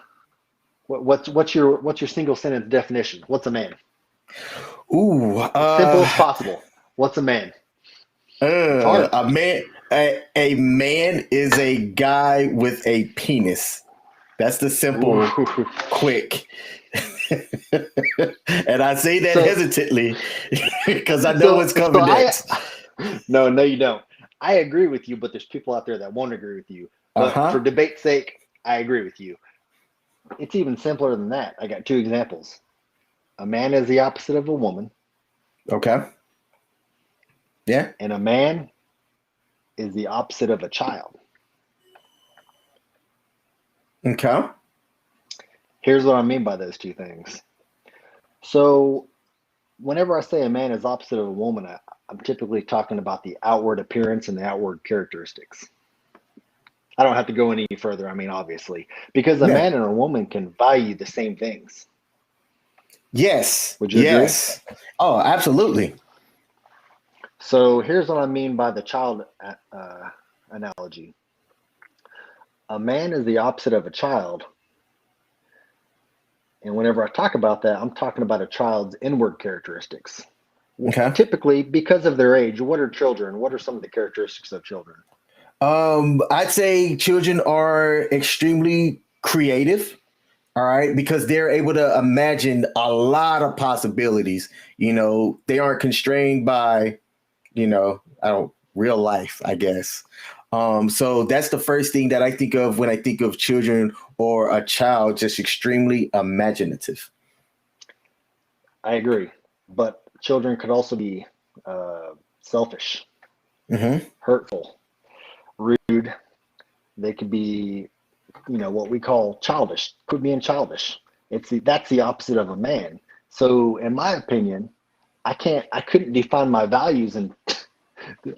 Speaker 2: What's your single sentence definition? What's a man?
Speaker 1: Ooh.
Speaker 2: As simple as possible. What's a man? It's hard.
Speaker 1: A man. A man is a guy with a penis. That's the simple,
Speaker 2: Ooh.
Speaker 1: quick. And I say that
Speaker 2: So
Speaker 1: hesitantly because I know what's
Speaker 2: so
Speaker 1: coming next.
Speaker 2: no, you don't. I agree with you, but there's people out there that won't agree with you. But for
Speaker 1: Uh-huh.
Speaker 2: debate's sake, I agree with you. It's even simpler than that. I got 2 examples. A man is the opposite of a woman,
Speaker 1: Okay. Yeah.
Speaker 2: and a man is the opposite of a child.
Speaker 1: Okay.
Speaker 2: Here's what I mean by those 2 things. So whenever I say a man is opposite of a woman, I'm typically talking about the outward appearance and the outward characteristics. I don't have to go any further. I mean, obviously, because a
Speaker 1: Yeah.
Speaker 2: man and a woman can value the same things.
Speaker 1: Yes.
Speaker 2: Would you agree?
Speaker 1: Yes. Oh, absolutely.
Speaker 2: So here's what I mean by the child analogy. A man is the opposite of a child. And whenever I talk about that, I'm talking about a child's inward characteristics.
Speaker 1: Okay.
Speaker 2: Typically, because of their age, what are children? What are some of the characteristics of children?
Speaker 1: I'd say children are extremely creative. All right, because they're able to imagine a lot of possibilities. They aren't constrained by, I don't real life, I guess. So that's the first thing that I think of when I think of children or a child, just extremely imaginative.
Speaker 2: I agree. But children could also be selfish,
Speaker 1: Hmm.
Speaker 2: hurtful, rude. They could be, what we call childish, quit being childish. That's the opposite of a man. So in my opinion, I couldn't define my values, and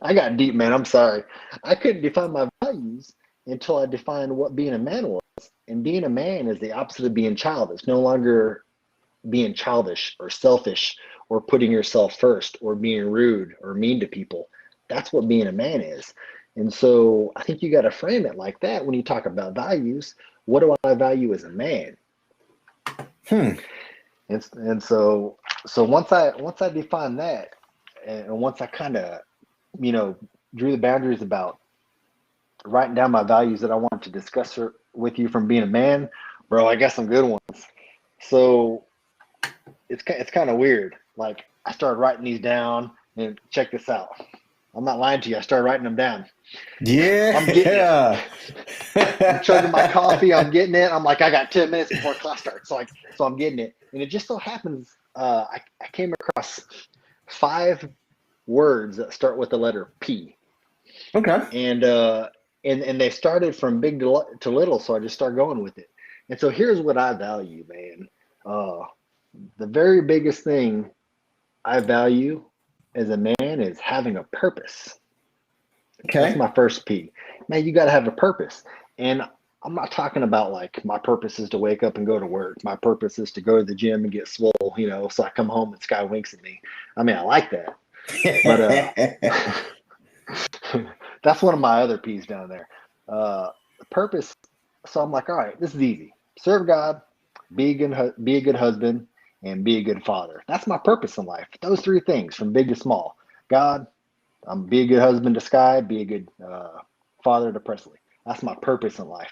Speaker 2: I got deep, man. I'm sorry. I couldn't define my values until I defined what being a man was. And being a man is the opposite of being childish. No longer being childish or selfish or putting yourself first or being rude or mean to people. That's what being a man is. And so I think you got to frame it like that when you talk about values. What do I value as a man?
Speaker 1: Hmm.
Speaker 2: And so once I define that, and once I kind of drew the boundaries about writing down my values that I wanted to discuss with you from being a man, bro, I got some good ones. So it's kind of weird. Like I started writing these down, and check this out. I'm not lying to you. I started writing them down. I'm getting it.
Speaker 1: Yeah.
Speaker 2: I'm chugging my coffee. I'm getting it. I'm like, I got 10 minutes before class starts. So I'm getting it. And it just so happens I came across 5 words that start with the letter P.
Speaker 1: Okay.
Speaker 2: And they started from big to little. So I just started going with it. And so here's what I value, man. Uh, the very biggest thing I value as a man is having a purpose. That's
Speaker 1: Okay.
Speaker 2: my first P. Man, you got to have a purpose. And I'm not talking about like my purpose is to wake up and go to work. My purpose is to go to the gym and get swole, so I come home and Sky winks at me. I mean, I like that. But that's one of my other P's down there. Purpose. So I'm like, all right, this is easy. Serve God, be a good husband, and be a good father. That's my purpose in life. Those 3 things from big to small. God, be a good husband to Sky, be a good father to Presley. That's my purpose in life.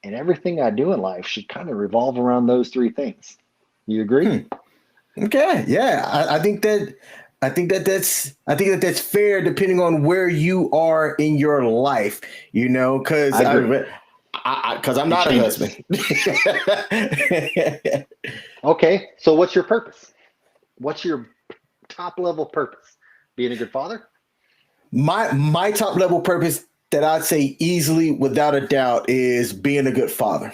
Speaker 2: And everything I do in life should kind of revolve around those 3 things. You agree?
Speaker 1: Hmm. Okay. Yeah. I think that's fair depending on where you are in your life,
Speaker 2: I
Speaker 1: because
Speaker 2: agree.
Speaker 1: because I'm
Speaker 2: It
Speaker 1: not a
Speaker 2: changes.
Speaker 1: husband.
Speaker 2: Okay, so what's your purpose? What's your top level purpose? Being a good father?
Speaker 1: My top level purpose that I'd say easily, without a doubt, is being a good father.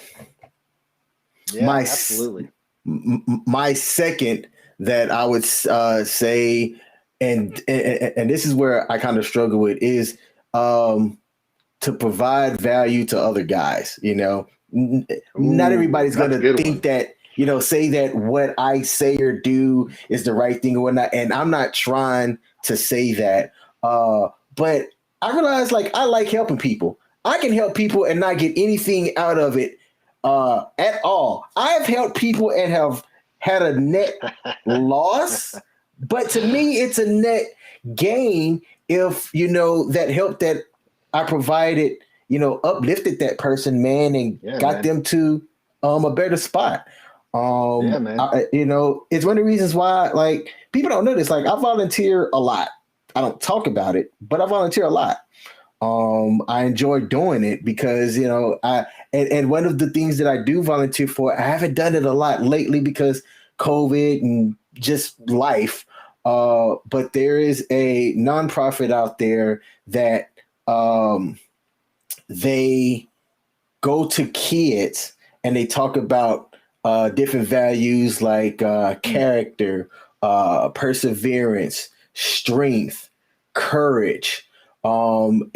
Speaker 2: Yeah,
Speaker 1: My
Speaker 2: absolutely.
Speaker 1: my second that I would say, and this is where I kind of struggle with, is um, to provide value to other guys. Not
Speaker 2: Ooh,
Speaker 1: everybody's
Speaker 2: that's a
Speaker 1: gonna
Speaker 2: good
Speaker 1: think
Speaker 2: one.
Speaker 1: that, say that what I say or do is the right thing or whatnot, and I'm not trying to say that. But I realize, like, I like helping people. I can help people and not get anything out of it at all. I've helped people and have had a net loss, but to me, it's a net gain if that help that I provided, uplifted that person, man, and
Speaker 2: Yeah,
Speaker 1: got
Speaker 2: man.
Speaker 1: them to a better spot.
Speaker 2: Yeah, man.
Speaker 1: It's one of the reasons why, like, people don't know this. Like, I volunteer a lot. I don't talk about it, but I volunteer a lot. I enjoy doing it because, and one of the things that I do volunteer for, I haven't done it a lot lately because COVID and just life. But there is a nonprofit out there that they go to kids and they talk about different values like
Speaker 2: Mm,
Speaker 1: character, perseverance, strength, courage, and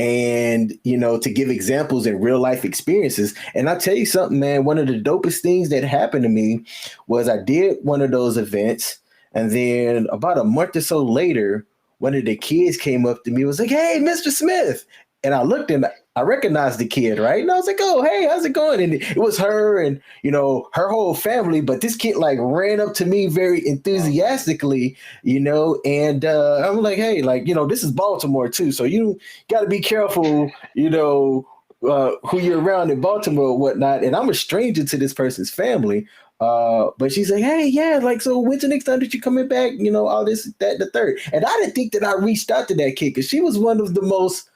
Speaker 1: to give examples in real life experiences. And I'll tell you something, man, one of the dopest things that happened to me was I did one of those events, and then about a month or so later, one of the kids came up to me, was like, "Hey, Mr. Smith." And I looked and I recognized the kid, right? And I was like, "Oh, hey, how's it going?" And it was her and, her whole family. But this kid like ran up to me very enthusiastically, and I'm like, "Hey, like, this is Baltimore too. So you got to be careful, who you're around in Baltimore or whatnot." And I'm a stranger to this person's family. But she's like, "Hey, yeah, like, so when's the next time that you coming back? All this, that, the third." And I didn't think that I reached out to that kid because she was one of the most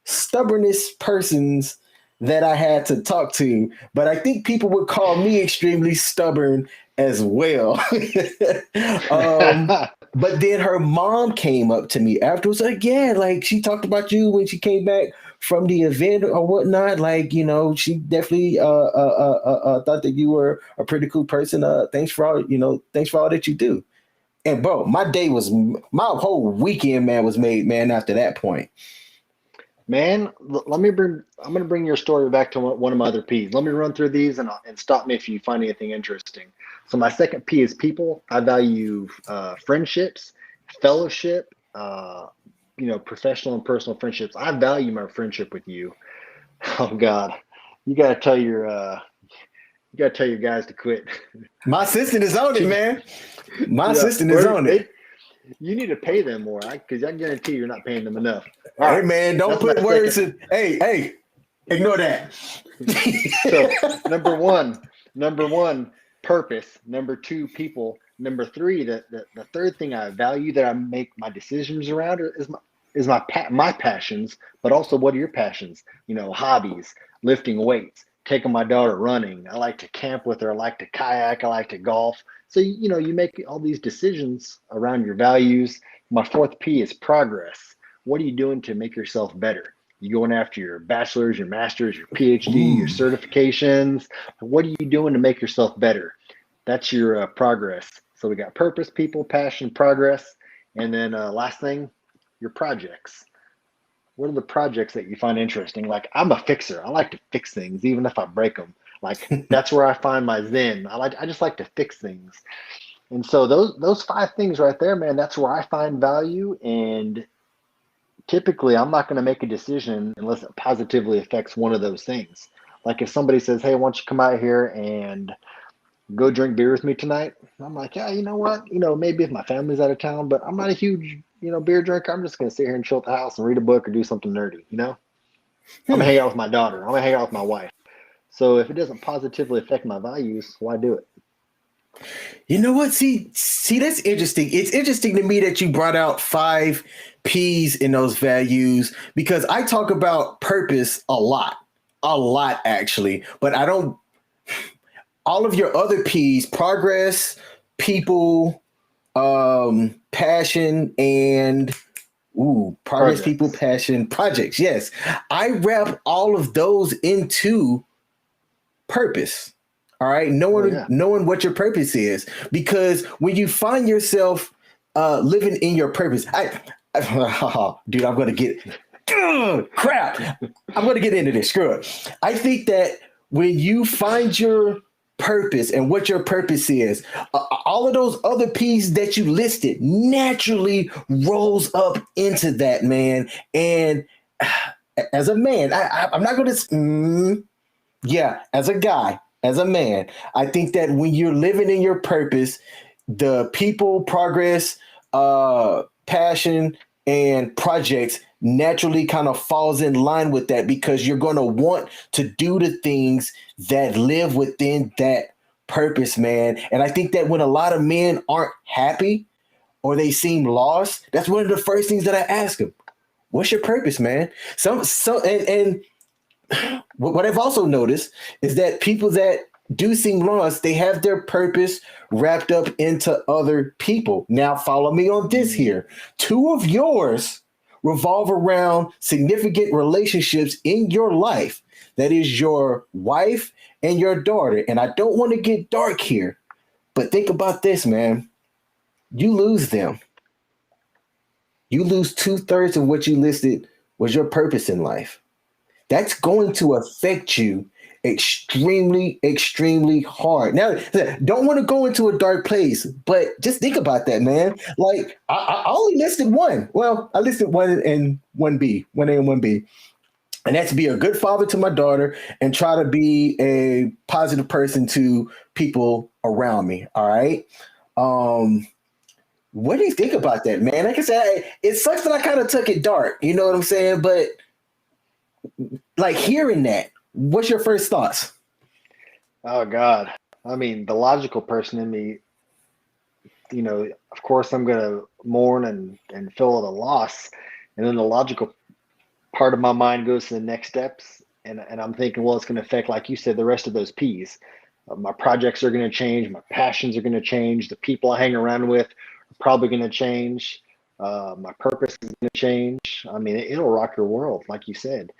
Speaker 1: stubbornest persons that I had to talk to, but I think people would call me extremely stubborn as well. But then her mom came up to me afterwards, like, "Yeah, like she talked about you when she came back from the event or whatnot. Like, she definitely thought that you were a pretty cool person. Thanks for all that you do." And bro, my whole weekend, man, was made, man, after that point.
Speaker 2: Man, I'm going to bring your story back to one of my other P's. Let me run through these and stop me if you find anything interesting. So my second P is people. I value friendships, fellowship, professional and personal friendships. I value my friendship with you. Oh God, you got to tell your guys to quit.
Speaker 1: My assistant is on it, man. My assistant is on it.
Speaker 2: You need to pay them more, because I guarantee you're not paying them enough.
Speaker 1: All right, man, don't put words in. Hey, ignore that.
Speaker 2: So number one, purpose. Number two, people. Number three, the third thing I value that I make my decisions around is my passions, but also what are your passions? Hobbies, lifting weights, taking my daughter running. I like to camp with her. I like to kayak. I like to golf. So, you make all these decisions around your values. My fourth P is progress. What are you doing to make yourself better? You going after your bachelor's, your master's, your PhD, your certifications. What are you doing to make yourself better? That's your progress. So we got purpose, people, passion, progress. And then last thing, your projects. What are the projects that you find interesting? Like, I'm a fixer. I like to fix things, even if I break them. Like, that's where I find my zen. I just like to fix things. And so those five things right there, man, that's where I find value. And typically I'm not going to make a decision unless it positively affects one of those things. Like if somebody says, "Hey, why don't you come out here and go drink beer with me tonight?" I'm like, "Yeah, you know what? Maybe if my family's out of town, but I'm not a huge, beer drinker. I'm just going to sit here and chill at the house and read a book or do something nerdy, I'm going to hang out with my daughter. I'm going to hang out with my wife." So if it doesn't positively affect my values, why do it?
Speaker 1: You know what? See, that's interesting. It's interesting to me that you brought out 5 P's in those values, because I talk about purpose a lot actually, but I don't. All of your other P's, progress, people, passion, and progress, projects. People, passion, projects. Yes, I wrap all of those into purpose. All right, knowing what your purpose is, because when you find yourself living in your purpose, dude, I'm gonna get crap. I'm gonna get into this. Screw it. I think that when you find your purpose and what your purpose is, all of those other P's that you listed naturally rolls up into that, man. And as a man, I'm not gonna. As a guy, as a man, I think that when you're living in your purpose, the people, progress, passion, and projects naturally kind of falls in line with that, because you're going to want to do the things that live within that purpose, man. And I think that when a lot of men aren't happy or they seem lost, that's one of the first things that I ask them. What's your purpose, man? And what I've also noticed is that people that do seem lost, they have their purpose wrapped up into other people. Now, follow me on this here. 2 of yours revolve around significant relationships in your life. That is your wife and your daughter. And I don't want to get dark here, but think about this, man. you lose them. You lose 2/3 of what you listed was your purpose in life. That's going to affect you extremely, extremely hard. Now, don't want to go into a dark place, but just think about that, man. Like, I only listed one. Well, I listed one and one B, one A and one B. And that's be a good father to my daughter and try to be a positive person to people around me. All right. Um, what do you think about that, man? Like I said, it sucks that I kind of took it dark. You know what I'm saying? But like hearing that, what's your first thoughts?
Speaker 2: Oh God. I mean, the logical person in me, of course I'm gonna mourn and feel the loss. And then the logical part of my mind goes to the next steps. And I'm thinking, well, it's gonna affect, like you said, the rest of those P's. My projects are gonna change, my passions are gonna change, the people I hang around with are probably gonna change. My purpose is gonna change. I mean, it'll rock your world, like you said.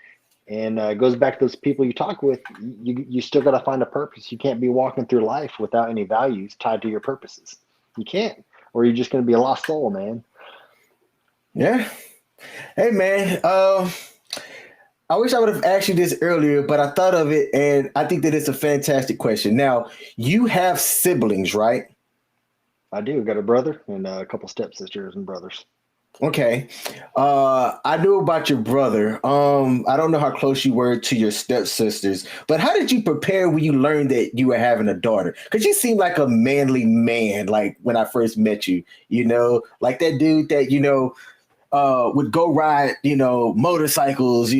Speaker 2: And it goes back to those people you talk with. You still got to find a purpose. You can't be walking through life without any values tied to your purposes. You can't, or you're just going to be a lost soul, man.
Speaker 1: Yeah. Hey, man. I wish I would have asked you this earlier, but I thought of it, and I think that it's a fantastic question. Now, you have siblings, right?
Speaker 2: I do. Got a brother and a couple stepsisters and brothers.
Speaker 1: Okay. I knew about your brother. I don't know how close you were to your stepsisters, but how did you prepare when you learned that you were having a daughter? Because you seem like a manly man, like when I first met you, like that dude that, would go ride, motorcycles,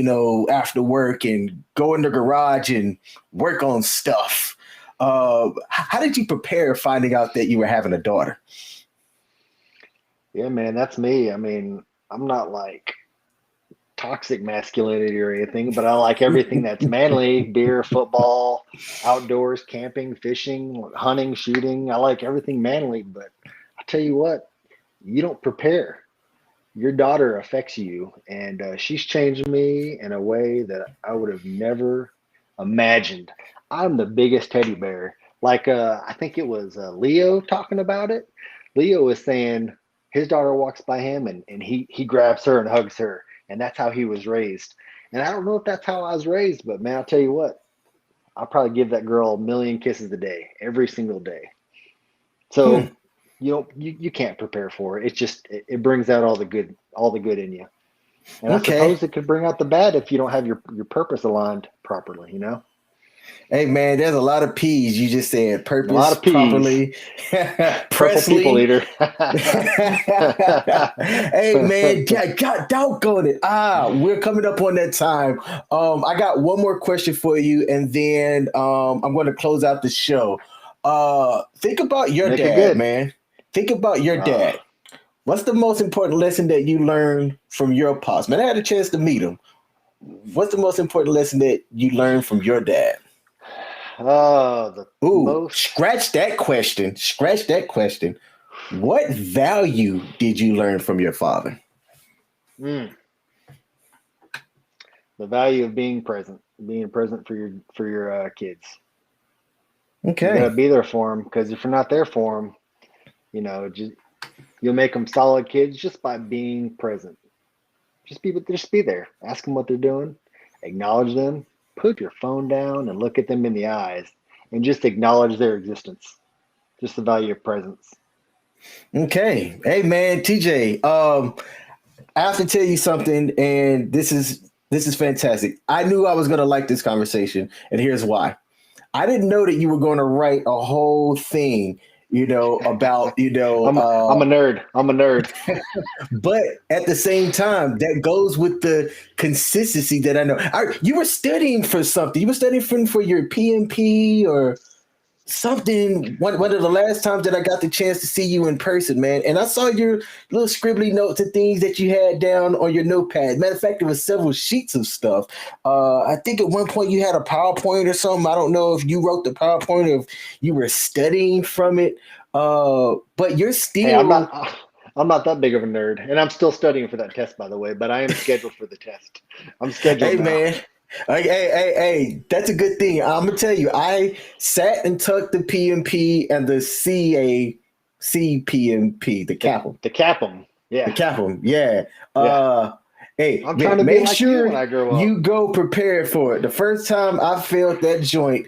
Speaker 1: after work and go in the garage and work on stuff. How did you prepare finding out that you were having a daughter?
Speaker 2: Yeah, man, that's me. I mean, I'm not like toxic masculinity or anything, but I like everything that's manly: beer, football, outdoors, camping, fishing, hunting, shooting. I like everything manly, but I tell you what, you don't prepare. Your daughter affects you, and she's changed me in a way that I would have never imagined. I'm the biggest teddy bear. Like, I think it was Leo talking about it. Leo was saying his daughter walks by him, and he grabs her and hugs her, and that's how he was raised. And I don't know if that's how I was raised, but man, I'll tell you what, I'll probably give that girl a million kisses a day, every single day.
Speaker 1: Hmm.
Speaker 2: So you can't prepare for it. It's just it brings out all the good in you. And I
Speaker 1: Okay.
Speaker 2: suppose it could bring out the bad if you don't have your purpose aligned properly,
Speaker 1: Hey man, there's a lot of P's you just said.
Speaker 2: A lot
Speaker 1: Purpose,
Speaker 2: of P's.
Speaker 1: properly,
Speaker 2: Purple people
Speaker 1: Presley.
Speaker 2: eater.
Speaker 1: Hey man, God doggone it. We're coming up on that time. I got one more question for you, and then I'm going to close out the show. Think about your
Speaker 2: Make it
Speaker 1: dad,
Speaker 2: good.
Speaker 1: man. Think about your
Speaker 2: Uh,
Speaker 1: dad. What's the most important lesson that you learned from your pops? Man, I had a chance to meet him. What's the most important lesson that you learned from your dad?
Speaker 2: the
Speaker 1: Ooh,
Speaker 2: most
Speaker 1: scratch that question. Scratch that question. What value did you learn from your father?
Speaker 2: mm, the value of being present for your kids. You got to
Speaker 1: Okay.
Speaker 2: be there for them, because if you're not there for them, just you'll make them solid kids just by being present. Just be there. Ask them what they're doing. Acknowledge them. Put your phone down and look at them in the eyes, and just acknowledge their existence. Just the value of presence.
Speaker 1: Okay. Hey man, TJ. I have to tell you something, and this is fantastic. I knew I was gonna like this conversation, and here's why. I didn't know that you were going to write a whole thing, about,
Speaker 2: I'm a nerd. I'm a nerd.
Speaker 1: but at the same time, that goes with the consistency that I know. You were studying for something. You were studying for your PMP or something. One of the last times that I got the chance to see you in person, man, and I saw your little scribbly notes and things that you had down on your notepad. Matter of fact, there was several sheets of stuff. I think at one point you had a PowerPoint or something. I don't know if you wrote the PowerPoint or if you were studying from it. But you're
Speaker 2: Hey, I'm
Speaker 1: still,
Speaker 2: not. I'm not that big of a nerd, and I'm still studying for that test, by the way. But I am scheduled for the test. I'm scheduled
Speaker 1: hey
Speaker 2: now.
Speaker 1: man. Hey, that's a good thing. I'm gonna tell you, I sat and took the PMP and the CA CPMP, the Cap'em.
Speaker 2: The Cap'em. Yeah.
Speaker 1: The Cap'em, yeah.
Speaker 2: Yeah.
Speaker 1: Hey,
Speaker 2: I'm trying to be
Speaker 1: make
Speaker 2: like you
Speaker 1: sure
Speaker 2: when I grow up.
Speaker 1: you go prepared for it. The first time I failed that joint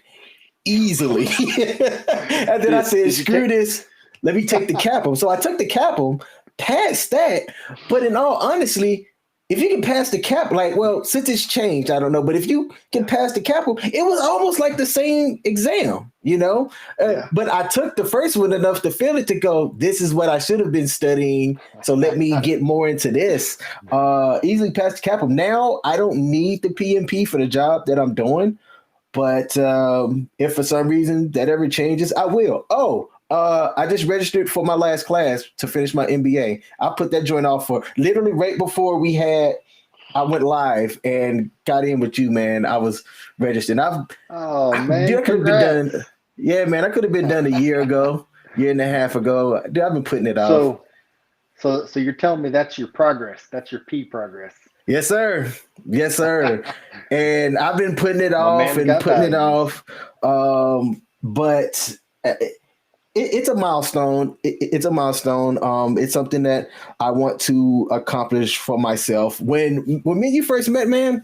Speaker 1: easily. And then I said, screw this. Let me take the Cap'em. So I took the Cap'em, passed that. But in all honesty, if you can pass the cap, like, well, since it's changed, I don't know, but if you can pass the Cap'em, it was almost like the same exam, you know? But I took the first one enough to feel it to go, this is what I should have been studying. So let me get more into this. Easily passed the Cap'em. Now I don't need the PMP for the job that I'm doing. But if for some reason that ever changes, I will. I just registered for my last class to finish my MBA. I put that joint off for literally right before I went live and got in with you, man. I was registered.
Speaker 2: Man,
Speaker 1: I could have been done. Yeah, man, I could have been done a year ago, year and a half ago. Dude, I've been putting it off.
Speaker 2: So you're telling me that's your progress? That's your P progress?
Speaker 1: Yes, sir. Yes, sir. And I've been putting it off and putting it off. But it's a milestone. It's a milestone. It's something that I want to accomplish for myself. When me and you first met, man,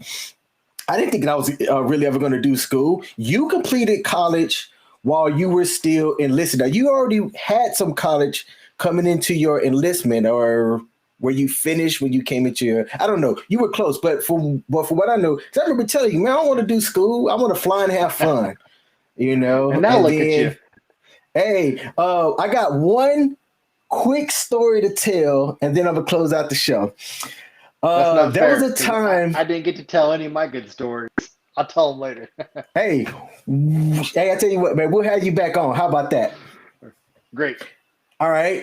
Speaker 1: I didn't think that I was really ever going to do school. You completed college while you were still enlisted. Now, you already had some college coming into your enlistment, or where you finished when you came into your, I don't know. You were close, but from what I know, I remember telling you, man, I don't want to do school. I want to fly and have fun, you know?
Speaker 2: And now look at you.
Speaker 1: Hey, I got one quick story to tell, and then I'm going to close out the show. There was a time.
Speaker 2: I didn't get to tell any of my good stories. I'll tell them later.
Speaker 1: Hey, I tell you what, man, we'll have you back on. How about that?
Speaker 2: Great.
Speaker 1: All right.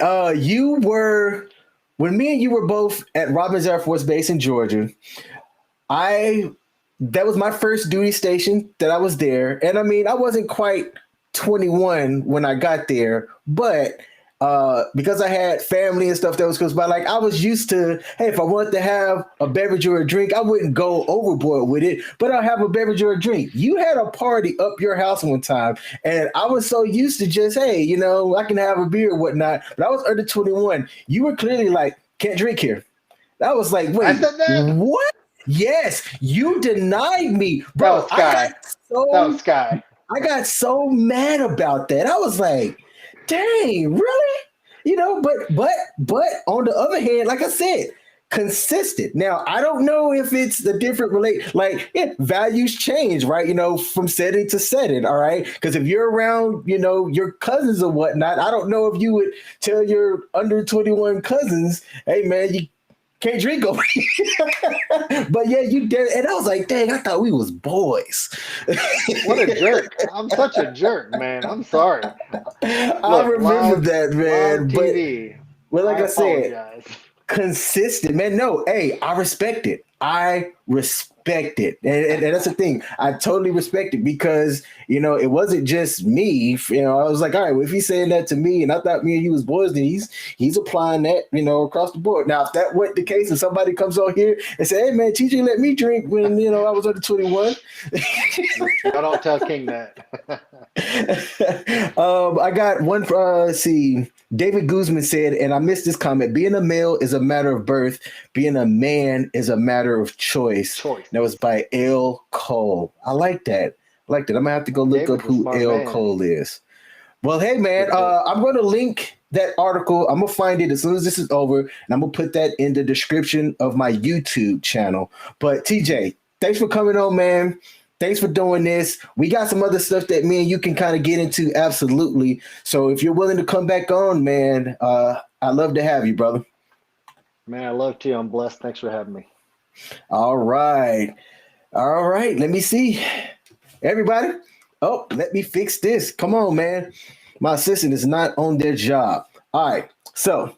Speaker 1: When me and you were both at Robins Air Force Base in Georgia, that was my first duty station that I was there. And I mean, I wasn't quite 21 when I got there, but because I had family and stuff that was close by, like I was used to, hey, if I wanted to have a beverage or a drink, I wouldn't go overboard with it, but I'll have a beverage or a drink. You had a party up your house one time, and I was so used to just, hey, you know, I can have a beer or whatnot, but I was under 21. You were clearly like, can't drink here. That was like, wait, what? Yes, you denied me, bro.
Speaker 2: That was Sky.
Speaker 1: I got so mad about that. I was like, dang, really? You know, but on the other hand, like I said, consistent. Now, I don't know if it's the different values change, right? You know, from setting to setting, all right? Because if you're around, you know, your cousins or whatnot, I don't know if you would tell your under 21 cousins, hey, man, you can't drink over here. But yeah, you did. And I was like, dang, I thought we was boys.
Speaker 2: What a jerk. I'm such a jerk, man. I'm sorry.
Speaker 1: I remember that, man. But like I said, consistent, man. No, hey, I respect it. I respect it. And that's the thing. I totally respect it because, you know, it wasn't just me. You know, I was like, all right, well, if he's saying that to me and I thought me and you was boys, then he's applying that, you know, across the board. Now, if that wasn't the case and somebody comes on here and say, hey, man, TJ let me drink when, you know, I was under 21.
Speaker 2: I don't tell King that.
Speaker 1: I got one, David Guzman said, and I missed this comment, being a male is a matter of birth. Being a man is a matter of choice. That was by L. Cole. I like that. I'm going to have to go look up who L. Cole is. Well, hey, man, I'm going to link that article. I'm going to find it as soon as this is over, and I'm going to put that in the description of my YouTube channel. But TJ, thanks for coming on, man. Thanks for doing this. We got some other stuff that me and you can kind of get into. Absolutely. So if you're willing to come back on, man, I'd love to have you, brother.
Speaker 2: Man, I love to. I'm blessed. Thanks for having me.
Speaker 1: All right. Let me see. Everybody. Oh, let me fix this. Come on, man. My assistant is not on their job. All right. So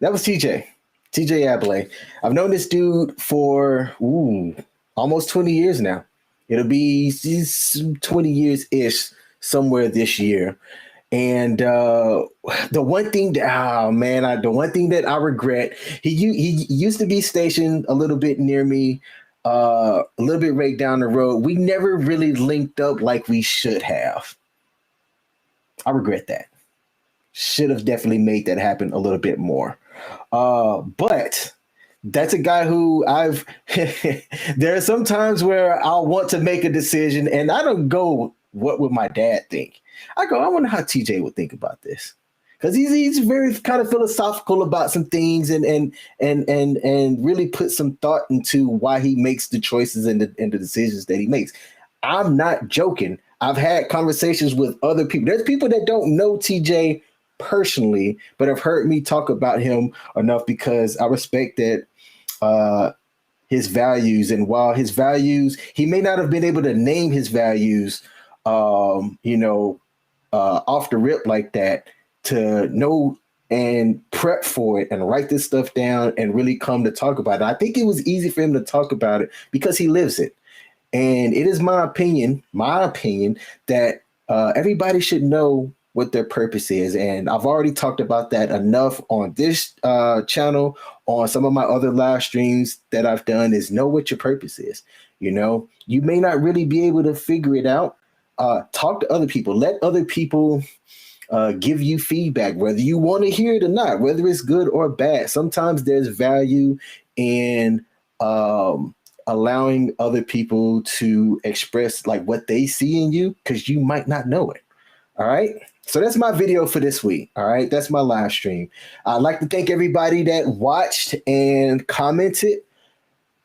Speaker 1: that was TJ Ablay. I've known this dude for almost 20 years now. It'll be 20 years-ish somewhere this year. And the one thing that I regret, he used to be stationed a little bit near me, a little bit right down the road. We never really linked up like we should have. I regret that. should have definitely made that happen a little bit more. But that's a guy who I've there are some times where I'll want to make a decision and I don't go, what would my dad think? I go, I wonder how TJ would think about this. Because he's very kind of philosophical about some things and really put some thought into why he makes the choices and the decisions that he makes. I'm not joking. I've had conversations with other people. There's people that don't know TJ personally, but have heard me talk about him enough because I respect that his values. And while his values, he may not have been able to name his values, off the rip like that, to know and prep for it and write this stuff down and really come to talk about it. I think it was easy for him to talk about it because he lives it. And it is my opinion that everybody should know what their purpose is. And I've already talked about that enough on this channel, on some of my other live streams that I've done, is know what your purpose is. You may not really be able to figure it out. Talk to other people. Let other people give you feedback, whether you want to hear it or not, whether it's good or bad. Sometimes there's value in allowing other people to express like what they see in you, because you might not know it. All right. So that's my video for this week. All right. That's my live stream. I'd like to thank everybody that watched and commented.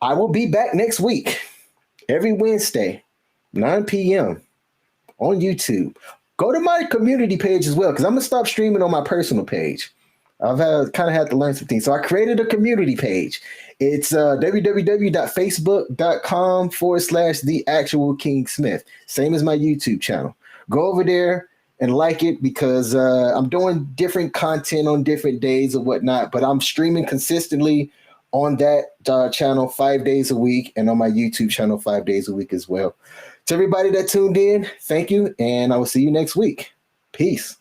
Speaker 1: I will be back next week, every Wednesday, 9 p.m. on YouTube. Go to my community page as well, because I'm going to stop streaming on my personal page. I've kind of had to learn some things. So I created a community page. It's www.facebook.com/TheActualKingSmith. Same as my YouTube channel. Go over there and like it, because I'm doing different content on different days or whatnot, but I'm streaming consistently on that channel 5 days a week, and on my YouTube channel 5 days a week as well. To everybody that tuned in, thank you, and I will see you next week. Peace.